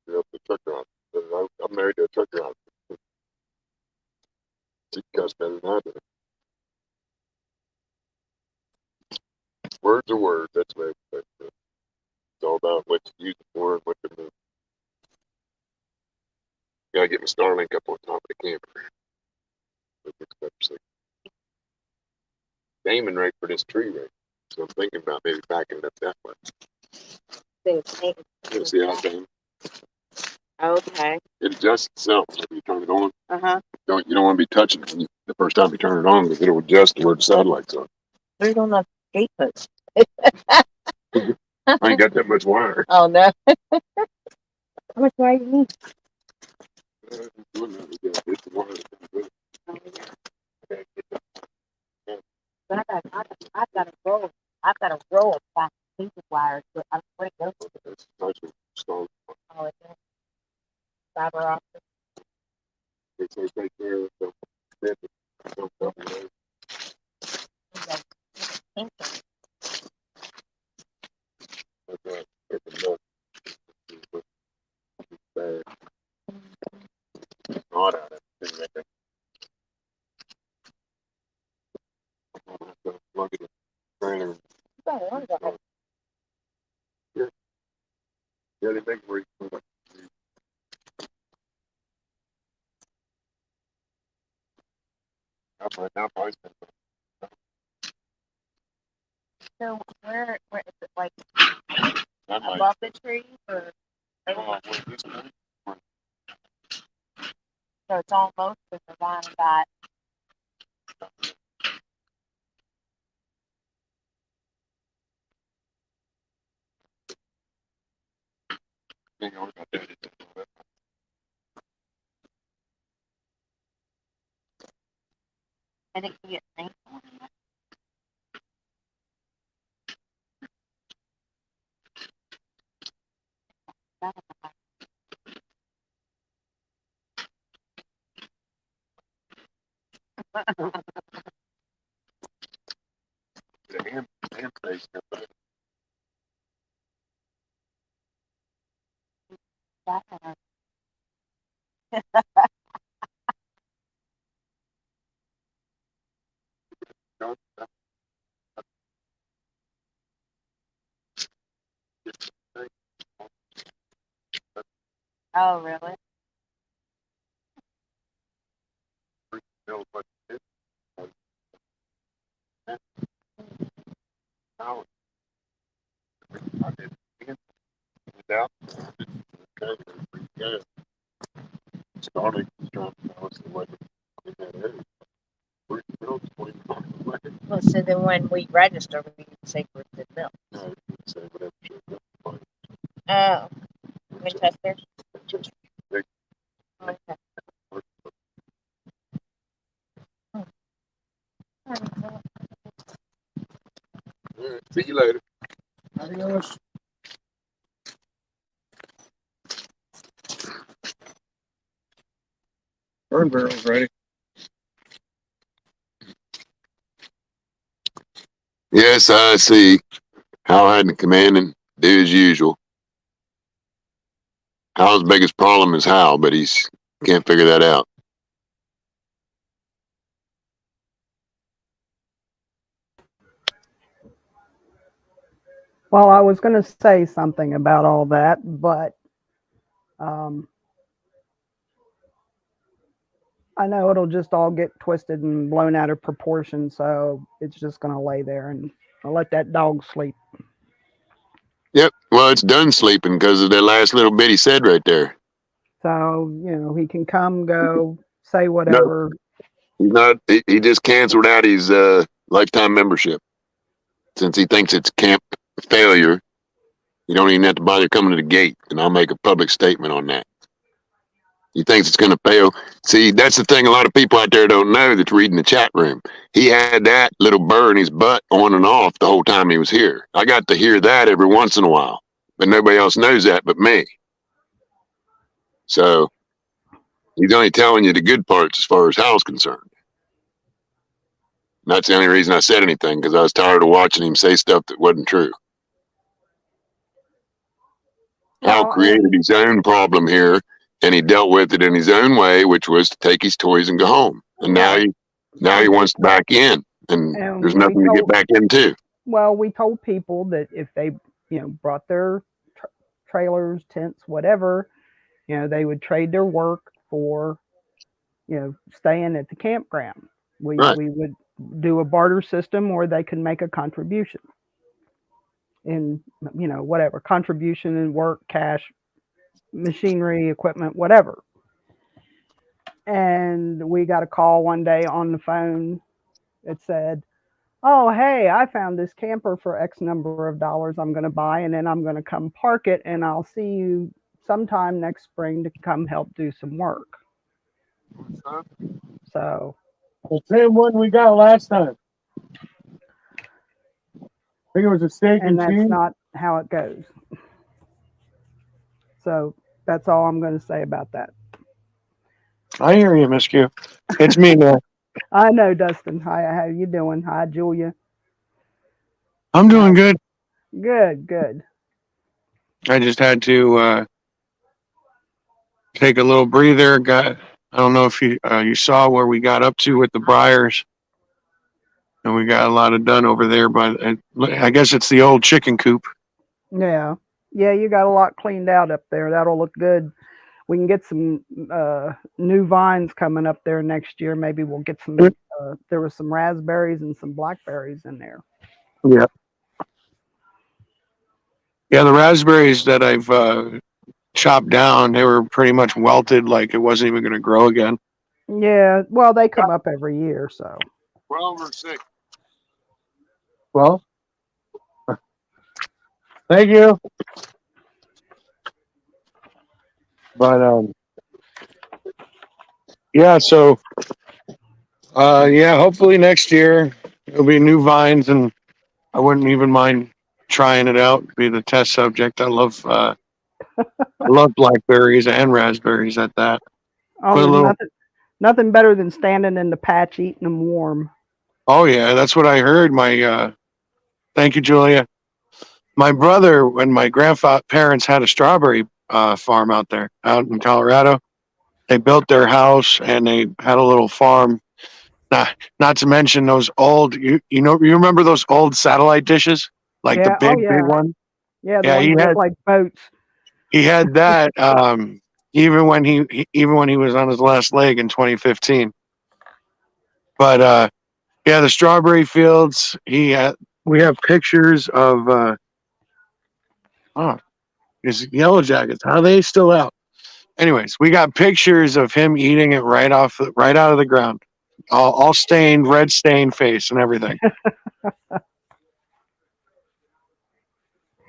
The truck driver. I'm married to a truck driver. She cuss better than I do. Words are words. That's what it's all about what you use it for and what you mean. Gotta get my Starlink up on top of the camper. Aiming right for this tree right. So I'm thinking about maybe backing it up that way. You see how it's aiming? Okay. It adjusts itself when you turn it on. Uh-huh. You don't want to be touching it the first time you turn it on because it'll adjust to where the satellites are. There's on the gate post. I ain't got that much wire. Oh, no. How much wire you need? It's the wire. But I've got a roll. I've got a roll of plastic piece of wires, but I'm afraid those Oh, it's fiber optic. it's right there. So, Pink. it's hot out of it. Too, I think. I'm gonna have to plug it in the trailer. Yeah, they make where you put it. Now, probably spend So where is it, like that might. above the trees or Oh, wait, this one? so it's almost with the line of that? Hang on, I did it. And it can get paint on it. The hand face. Oh, really? Now, I did it out. Yeah. Starting strong. That was the way in that area. Well, so then when we register, we can say Brookston Mill. No, you can say whatever you want. Oh, Winchester. Just big. Okay. All right, see you later. Adios. Burn barrel's ready. Yes, I see. Hal had to come in and do as usual. Hal's biggest problem is Hal, but he's can't figure that out. Well, I was going to say something about all that, but I know it'll just all get twisted and blown out of proportion, so it's just going to lay there and I'll let that dog sleep. Yep. Well, it's done sleeping because of that last little bit he said right there. So, he can come, go, say No, whatever. he's not. He just canceled out his lifetime membership since he thinks it's camp failure. You don't even have to bother coming to the gate, and I'll make a public statement on that. He thinks it's going to fail. See, that's the thing a lot of people out there don't know that's reading the chat room. He had that little burr in his butt on and off the whole time he was here. I got to hear that every once in a while, but nobody else knows that but me. So he's only telling you the good parts as far as Hal's concerned. And that's the only reason I said anything, because I was tired of watching him say stuff that wasn't true. Hal Well, created his own problem here, and he dealt with it in his own way, which was to take his toys and go home. And now right. he wants to back in, and And there's nothing to get back into. Well, we told people that if they, brought their trailers, tents, whatever, they would trade their work for, staying at the campground. Right. We would do a barter system where they could make a contribution in, whatever contribution in work, cash, machinery, equipment, whatever. And we got a call one day on the phone that said, oh, hey, I found this camper for X number of dollars I'm going to buy, and then I'm going to come park it, and I'll see you sometime next spring to come help do some work. So, The same one we got last time. I think it was a steak and and that's cheese. not how it goes. So that's all I'm going to say about that. I hear you, Miss Q. It's me now. I know, Dustin. Hi, how you doing? Hi, Julia. I'm doing good. Good. I just had to take a little breather. Got I don't know if you saw where we got up to with the briars, and we got a lot of done over there. But I guess it's the old chicken coop. Yeah. Yeah, you got a lot cleaned out up there. That'll look good. We can get some new vines coming up there next year. Maybe we'll get some. There was some raspberries and some blackberries in there. Yeah, yeah. The raspberries that I've chopped down, they were pretty much welted, like it wasn't even going to grow again. Yeah, well, they come up every year, so. 12 or 6. Well, thank you. But yeah. So yeah. Hopefully next year it'll be new vines, and I wouldn't even mind trying it out. Be the test subject. I love blackberries and raspberries at that. Oh, Put a there's little. nothing better than standing in the patch eating them warm. Oh yeah, that's what I heard. My thank you, Julia. My brother and my grandparents had a strawberry farm out there, out in Colorado. They built their house and they had a little farm. Not to mention those old, you remember those old satellite dishes, like the Yeah, oh big yeah. one. Yeah, the Yeah, ones that look like boats. he had that. Even when he was on his last leg in 2015. But yeah, the strawberry fields. We have pictures of oh, his yellow jackets. How are they still out? Anyways, we got pictures of him eating it right out of the ground, all stained, red stained face and everything.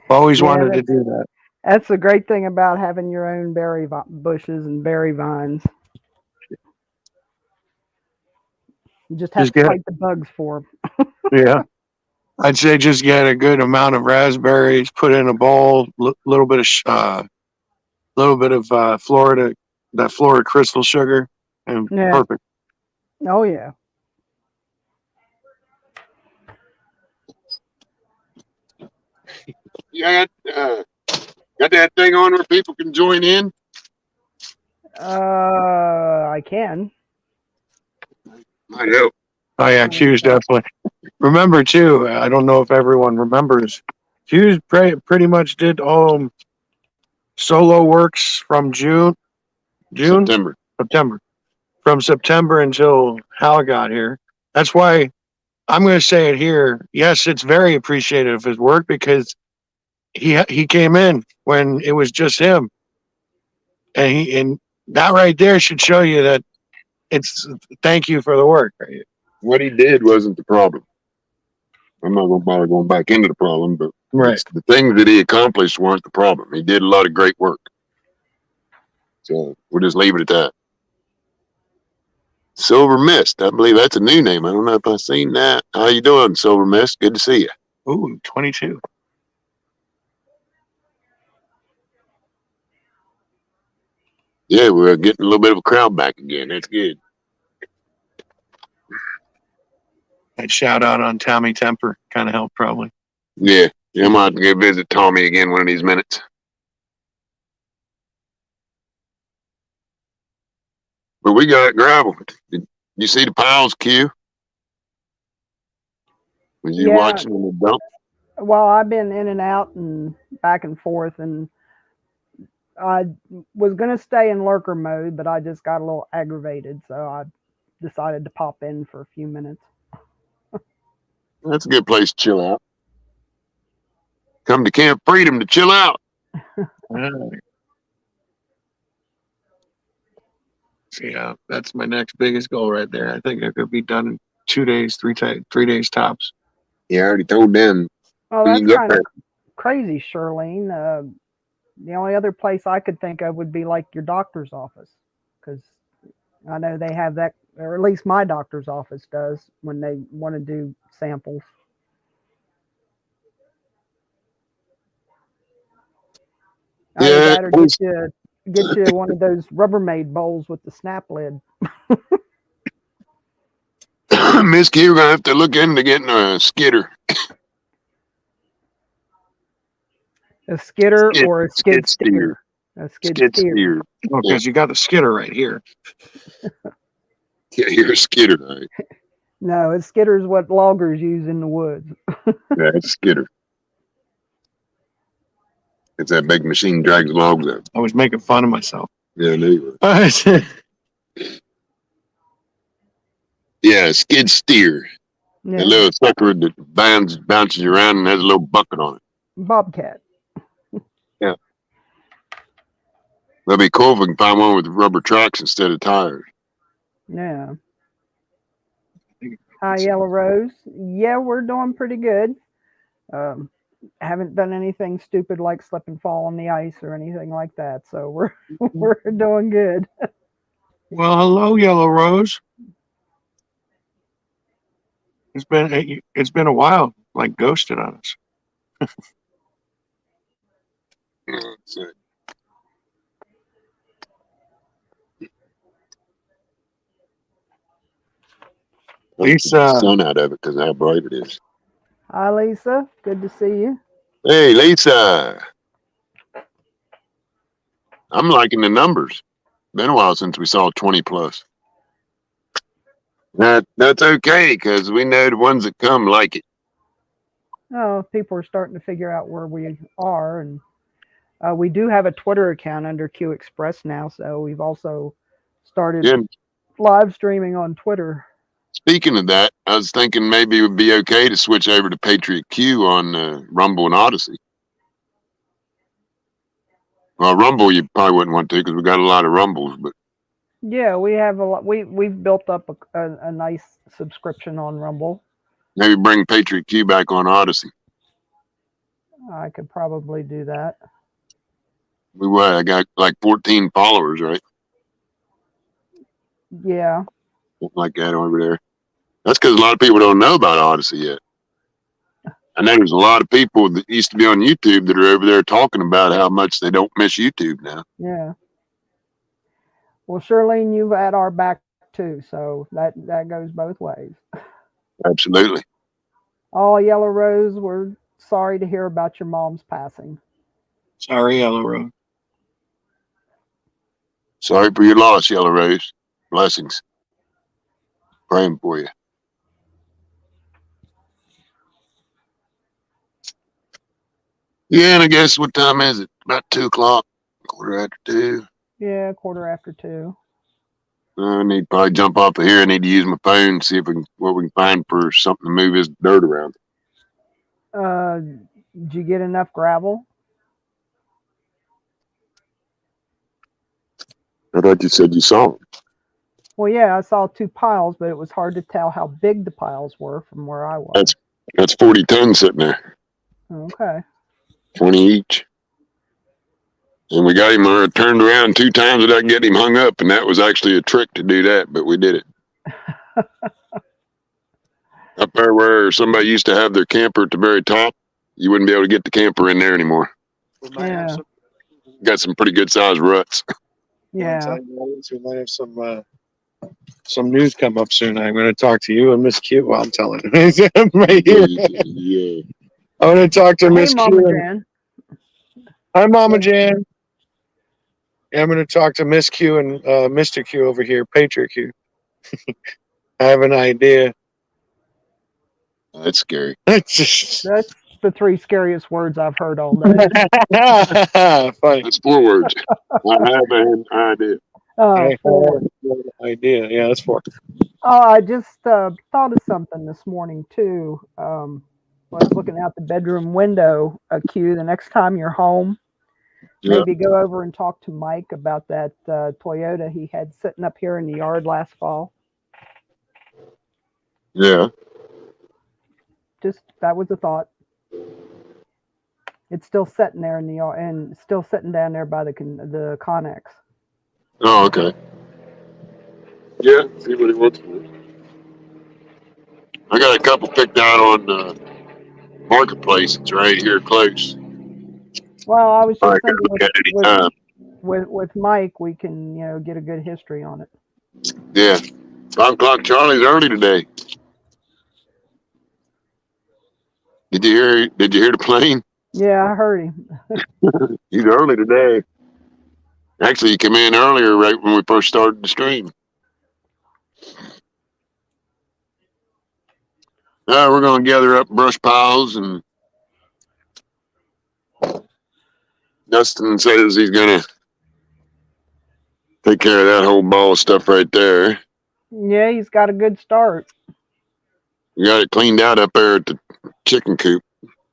Always Yeah, wanted to do that. that's the great thing about having your own berry bushes and berry vines. You just have Just to get fight the bugs for them. yeah. I'd say just get a good amount of raspberries, put in a bowl, little bit of Florida crystal sugar, and Yeah. perfect. Oh yeah. Yeah, got that thing on where people can join in. I can. Might help. Oh yeah, Q's definitely. Remember too. I don't know if everyone remembers. Q's pretty much did solo works from June, September. September, from September until Hal got here. That's why I'm going to say it here. Yes, it's very appreciative of his work because he came in when it was just him, and that right there should show you that it's thank you for the work. Right? What he did wasn't the problem. I'm not going to bother going back into the problem, but Right. the things that he accomplished weren't the problem. He did a lot of great work. So we'll just leave it at that. Silver Mist. I believe that's a new name. I don't know if I've seen that. How you doing, Silver Mist? Good to see you. Ooh, 22. Yeah, we're getting a little bit of a crowd back again. That's good. That shout out on Tommy Temper kind of helped probably. Yeah, I'm going to go visit Tommy again one of these minutes. But we got gravel. Did you see the piles, Q? Was you watching the dump? Well, I've been in and out and back and forth, and I was going to stay in lurker mode, but I just got a little aggravated, so I decided to pop in for a few minutes. That's a good place to chill out. Come to Camp Freedom to chill out. Yeah, that's my next biggest goal right there. I think I could be done in 2 days, 3 days tops. Yeah, I already told them. Oh, when that's you get kind of there. crazy, Charlene. The only other place I could think of would be like your doctor's office, because I know they have that, or at least my doctor's office does when they want to do samples. Either Yeah, that or get you one of those Rubbermaid bowls with the snap lid. Miss Q, we're gonna have to look into getting a skidder. A skidder or a skid steer. A skid Skid steer. steer. Oh, because you got the skidder right here. Yeah, you're a skidder, right? No, a skidder is what loggers use in the woods. Yeah, it's a skidder. It's that big machine drags logs up. I was making fun of myself. Yeah, I know you were. That's Yeah, skid steer. Yeah. That little sucker that bounces around and has a little bucket on it. Bobcat. That'd be cool if we can find one with rubber tracks instead of tires. Yeah. Hi, Yellow Rose. Yeah, we're doing pretty good. Haven't done anything stupid like slip and fall on the ice or anything like that. So we're doing good. well, hello, Yellow Rose. It's been a while, like ghosted on us. So, Lisa. the sun out of it because of how bright it is. Hi, Lisa. Good to see you. Hey, Lisa. I'm liking the numbers. Been a while since we saw 20 plus. That's okay because we know the ones that come like it. Oh, people are starting to figure out where we are, and we do have a Twitter account under QXPRESS now. So we've also started Yeah. live streaming on Twitter. Speaking of that, I was thinking maybe it would be okay to switch over to Patriot Q on Rumble and Odyssey. Well, Rumble you probably wouldn't want to because we got a lot of Rumbles, but Yeah, we have a lot. We've built up a nice subscription on Rumble. maybe bring Patriot Q back on Odyssey. I could probably do that. I got like 14 followers, right? Yeah. Something like that over there. That's because a lot of people don't know about Odyssey yet. I know there's a lot of people that used to be on YouTube that are over there talking about how much they don't miss YouTube now. Yeah. Well, Shirlene, you've had our back too, so that goes both ways. Absolutely. Oh, Yellow Rose, we're sorry to hear about your mom's passing. Sorry, Yellow Rose. Sorry for your loss, Yellow Rose. Blessings. Praying for you. Yeah, and I guess what time is it? About 2:00, 2:15. Yeah, 2:45. I need to probably jump off of here. I need to use my phone and see if what we can find for something to move this dirt around. Did you get enough gravel? I thought you said you saw them. Well, yeah, I saw 2 piles, but it was hard to tell how big the piles were from where I was. That's 40 tons sitting there. Okay. 20 each. And we got him turned around 2 times without getting him hung up, and that was actually a trick to do that, but we did it. Up there where somebody used to have their camper at the very top, you wouldn't be able to get the camper in there anymore. Yeah. Got some pretty good sized ruts. Yeah. We might have some news come up soon. I'm going to talk to you and Miss Q. Well, I'm telling you. Right here. Yeah. I'm going to talk to Hey, Miss Mama Q. Jan. Hi, Mama Jan. Yeah, I'm going to talk to Miss Q and Mr. Q over here, Patriot Q. I have an idea. That's scary. That's the 3 scariest words I've heard all day. Funny. That's 4 words. I have an idea. I Forward. have an idea. Yeah, that's 4. Oh, I just thought of something this morning too. I was looking out the bedroom window, Q. The next time you're home, Yeah. maybe go over and talk to Mike about that Toyota he had sitting up here in the yard last fall. Yeah. Just that was a thought. It's still sitting there in the yard and still sitting down there by the Connex. Oh, okay. Yeah, see what he wants for it. I got a couple picked out on Marketplace. It's right here close. Well, I was All just right, thinking look at it anytime. with Mike, we can get a good history on it. Yeah. 5 o'clock Charlie's early today. Did you hear the plane? Yeah, I heard him. He's early today. Actually, he came in earlier, right when we first started the stream. We're going to gather up brush piles, and Dustin says he's going to take care of that whole ball of stuff right there. Yeah, he's got a good start. We got it cleaned out up there at the chicken coop,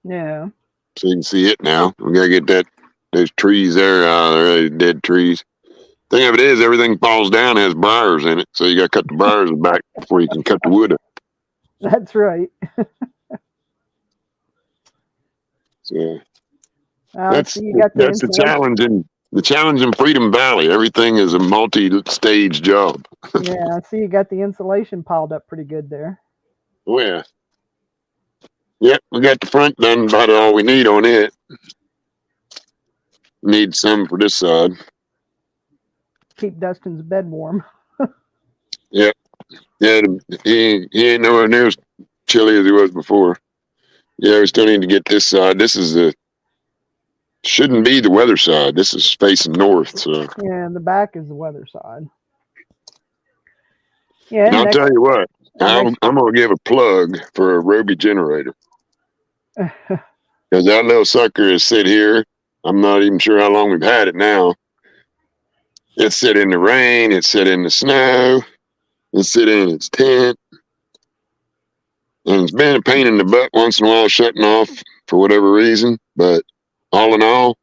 Yeah. so you can see it now. We got to get those trees there, they're dead trees. Thing of it is, everything falls down has briars in it, so you got to cut the briars back before you can cut the wood up. That's right. So So you got the that's the challenge in Freedom Valley. Everything is a multi-stage job. Yeah, I see you got the insulation piled up pretty good there. Oh yeah. Yep, we got the front done, about all we need on it. Need some for this side. Keep Dustin's bed warm. Yep. Yeah, he ain't nowhere near as chilly as he was before. Yeah, we still need to get this side. This is shouldn't be the weather side. This is facing north, so. Yeah, and the back is the weather side. Yeah, And I'll tell you what, I'm going to give a plug for a Roby generator. Because that little sucker has sit here. I'm not even sure how long we've had it now. It sit in the rain. It sit in the snow. It sit in its tent. And it's been a pain in the butt once in a while shutting off for whatever reason. But all in all,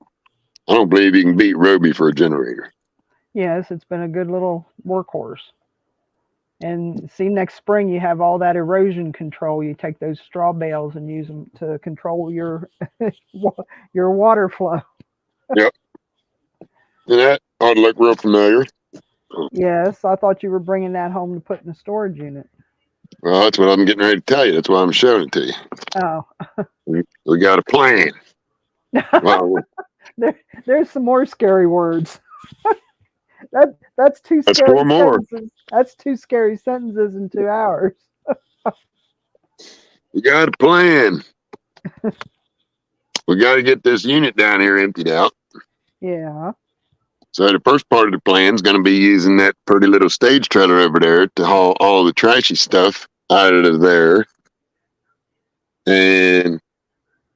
I don't believe you can beat Roby for a generator. Yes, it's been a good little workhorse. And see, next spring you have all that erosion control. You take those straw bales and use them to control your water flow. Yep. And that ought to look real familiar. Yes, I thought you were bringing that home to put in the storage unit. Well, that's what I'm getting ready to tell you. That's why I'm showing it to you. Oh. We got a plan. Well, there's some more scary words. That's two scary sentences. That's two scary sentences in 2 hours. We got a plan. We got to get this unit down here emptied out. Yeah. So the first part of the plan is going to be using that pretty little stage trailer over there to haul all the trashy stuff out of there. And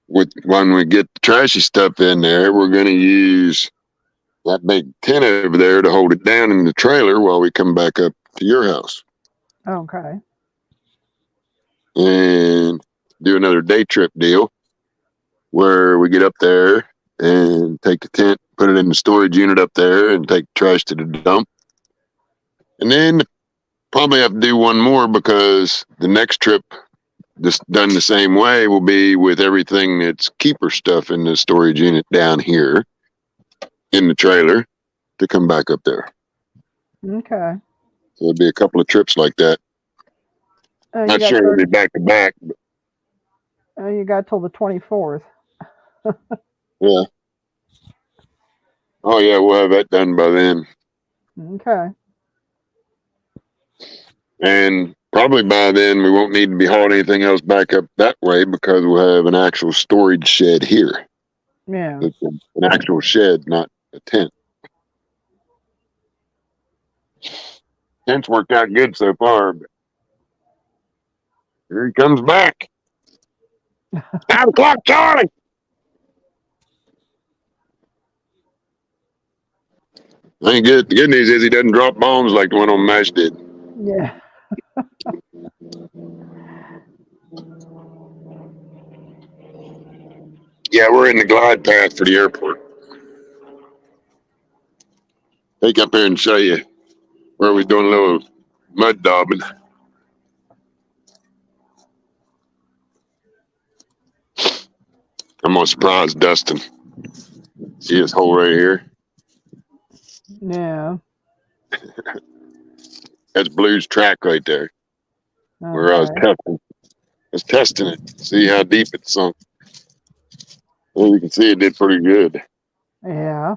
when we get the trashy stuff in there, we're going to use that big tent over there to hold it down in the trailer while we come back up to your house. Okay. And do another day trip deal where we get up there and take the tent, put it in the storage unit up there, and take trash to the dump. And then probably have to do one more because the next trip, just done the same way, will be with everything that's keeper stuff in the storage unit down here in the trailer to come back up there. Okay. So it'll be a couple of trips like that. Not sure it'll be back to back. But you got till the 24th. yeah. Oh yeah, we'll have that done by then. Okay. And probably by then we won't need to be hauling anything else back up that way because we'll have an actual storage shed here. Yeah. It's an actual shed, not a tent. Tent's worked out good so far, but here he comes back. 5 o'clock, Charlie. Ain't good. The good news is he doesn't drop bombs like the one on MASH did. Yeah. Yeah, we're in the glide path for the airport. Take up here and show you where we're doing a little mud daubing. I'm gonna surprise Dustin. See this hole right here? Yeah. That's Blue's track right there. Okay. Where I was testing it. See how deep it sunk. Well, you can see it did pretty good. Yeah.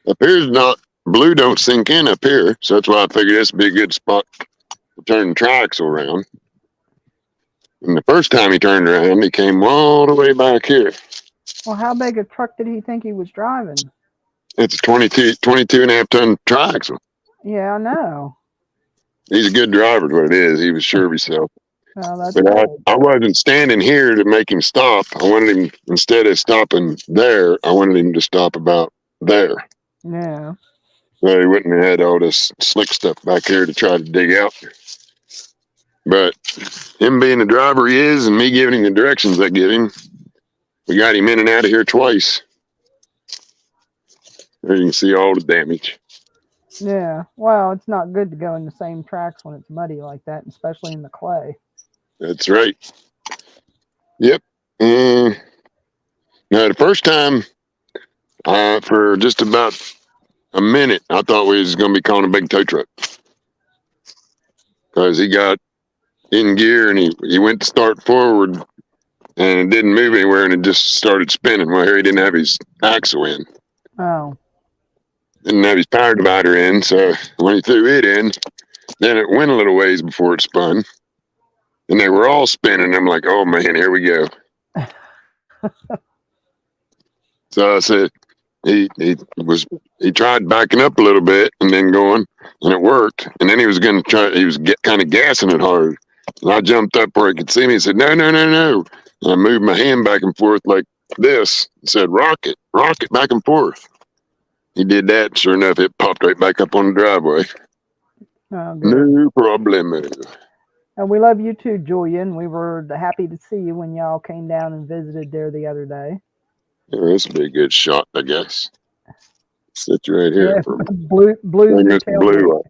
Up here's not, Blue don't sink in up here, so that's why I figured this would be a good spot to turn the triaxle around. And the first time he turned around, he came all the way back here. Well, how big a truck did he think he was driving? It's a 22 and a half ton triaxle. Yeah, I know. He's a good driver, is what it is. He was sure of himself. Oh, that's But good. I wasn't standing here to make him stop. I wanted him, instead of stopping there, I wanted him to stop about there. Yeah. So he wouldn't have had all this slick stuff back here to try to dig out. But him being the driver he is and me giving him the directions I give him, we got him in and out of here twice. There you can see all the damage. Yeah. Well, it's not good to go in the same tracks when it's muddy like that, especially in the clay. That's right. Yep. Now, the first time, for just about a minute, I thought we was going to be calling a big tow truck. Because he got in gear and he went to start forward and it didn't move anywhere and it just started spinning. Well, here he didn't have his axle in. Oh. Didn't have his power divider in, so when he threw it in, then it went a little ways before it spun. And they were all spinning. I'm like, oh man, here we go. So I said, he tried backing up a little bit and then going, and it worked. And then he was going to try, he was kind of gassing it hard. And I jumped up where he could see me and said, no, no, no, no. And I moved my hand back and forth like this and said, rock it back and forth. He did that. Sure enough, it popped right back up on the driveway. Oh, good. No problem. And we love you too, Julian. We were happy to see you when y'all came down and visited there the other day. Yeah, this would be a good shot, I guess. Sit right here Yeah, for a Blue's new minute. tailgate. Blue.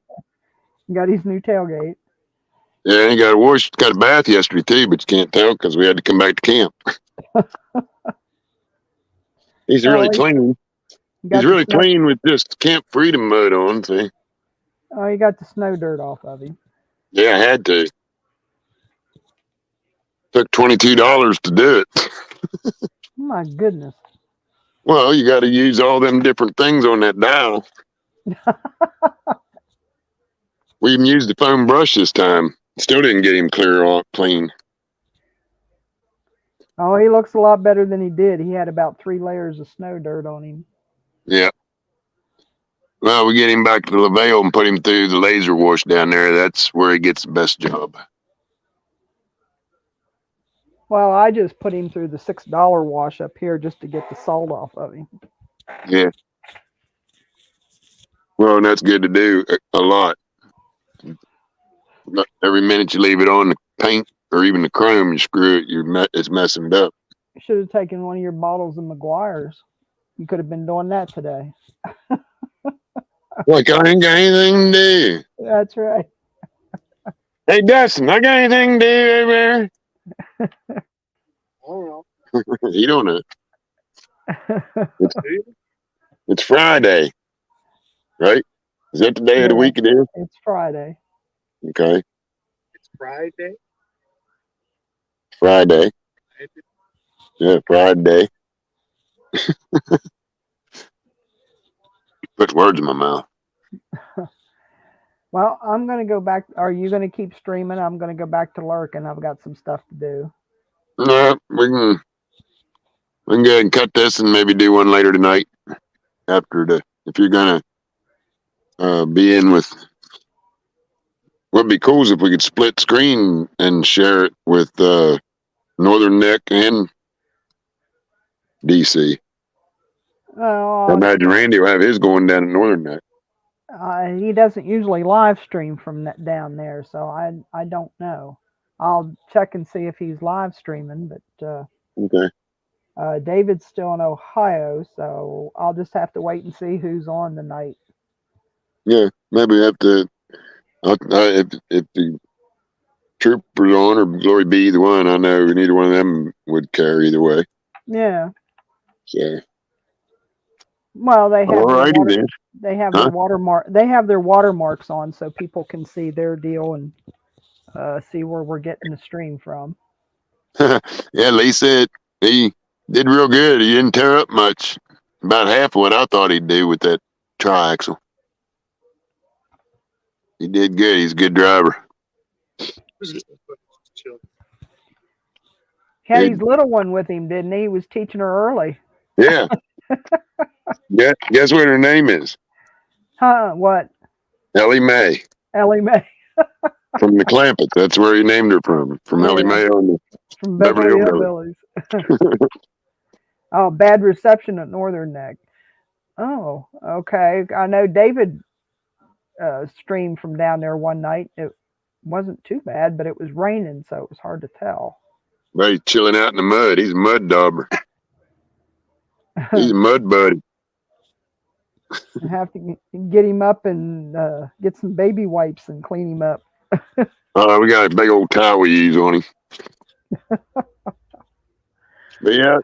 Got his new tailgate. Yeah, he got a wash, got a bath yesterday too, but you can't tell because we had to come back to camp. He's Well, really clean. got He's the really snow- clean with just Camp Freedom mud on. See? Oh, you got the snow dirt off of him. Yeah, I had to. Took $22 to do it. Oh, my goodness. Well, you got to use all them different things on that dial. We even used the foam brush this time. Still didn't get him clean. Oh, he looks a lot better than he did. He had about 3 layers of snow dirt on him. Yeah. Well, we get him back to the LaVale and put him through the laser wash down there. That's where he gets the best job. Well, I just put him through the $6 wash up here just to get the salt off of him. Yeah. Well, and that's good to do a lot. Every minute you leave it on the paint or even the chrome, you screw it, it's messing it up. You should have taken one of your bottles of McGuire's. You could have been doing that today. Like, I ain't got anything to do. That's right. Hey, Dustin, I got anything to do over there? You don't know. It's Friday, right? Is that the day of the Yeah. week it is? It's Friday. Okay. It's Friday. Friday. Yeah, Friday. Put words in my mouth. Well, I'm going to go back. Are you going to keep streaming? I'm going to go back to lurk, and I've got some stuff to do. No, we can go ahead and cut this and maybe do one later tonight. If you're gonna be in with, what'd be cool is if we could split screen and share it with Northern Neck and DC. I imagine Randy will have his going down in Northern Neck. He doesn't usually live stream from down there, so I don't know. I'll check and see if he's live streaming, but Okay. David's still in Ohio, so I'll just have to wait and see who's on tonight. Yeah, maybe we have to. If the Trooper's on or Glory be either one, I know neither one of them would care either way. Yeah. So. Well, they have Alrighty then. they have their watermark. They have their watermarks on, so people can see their deal and see where we're getting the stream from. Yeah, Lee said he did real good. He didn't tear up much. About half of what I thought he'd do with that triaxle. He did good. He's a good driver. Had his little one with him, didn't he? He was teaching her early. Yeah. Yeah, guess what her name is? Huh? What? Ellie Mae Ellie Mae from the Clampets. That's where he named her from Ellie Yeah. Mae on the from Beverly Beverly Hillbillies. Oh, bad reception at Northern Neck. Oh, okay. I know David streamed from down there one night. It wasn't too bad, but it was raining, so it was hard to tell. Well, he's chilling out in the mud. He's a mud dauber. He's a mud buddy. Have to get him up and get some baby wipes and clean him up. We got a big old towel we use on him. But yeah,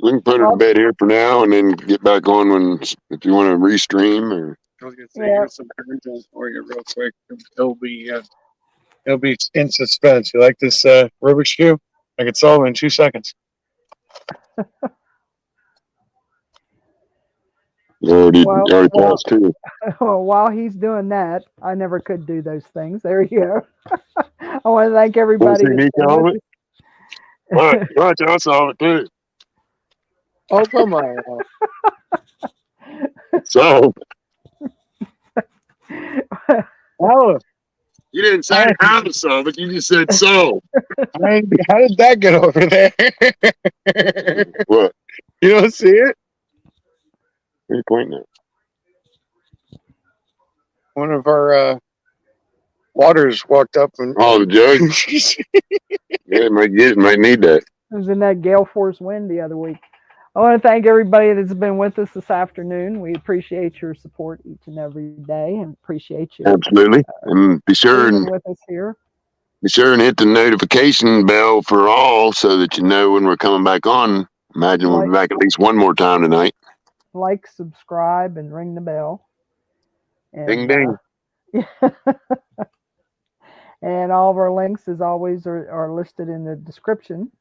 we can put her to bed here for now, and then get back on if you want to restream or. I was gonna say, here's some content for you real quick. It'll be in suspense. You like this Rubik's Cube? I could solve it in 2 seconds. Already Well, passed too. while he's doing that, I never could do those things. There you go. I want to thank everybody. Want to see me solve it? Watch, I'll solve it too. Oh, come on. So, Oh, you didn't say how to solve it. You just said so. how did that get over there? What? You don't see it? Where are you pointing at? One of our waters walked up and Oh, the jug? Yeah, it might need that. It was in that gale force wind the other week. I want to thank everybody that's been with us this afternoon. We appreciate your support each and every day, and appreciate you Absolutely. And be sure being and with us here. hit the notification bell for all so that you know when we're coming back on. Imagine we'll be back at least one more time tonight. Like, subscribe, and ring the bell. And, Ding ding. and all of our links, as always, are listed in the description.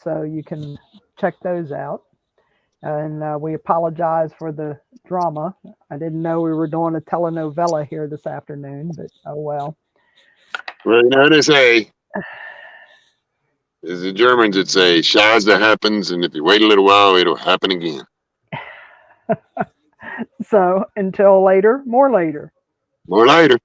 So you can check those out. And we apologize for the drama. I didn't know we were doing a telenovela here this afternoon, but oh well. Well, you know they say, as the Germans would say, Scheiße happens, and if you wait a little while, it'll happen again. So until later, more later. More later.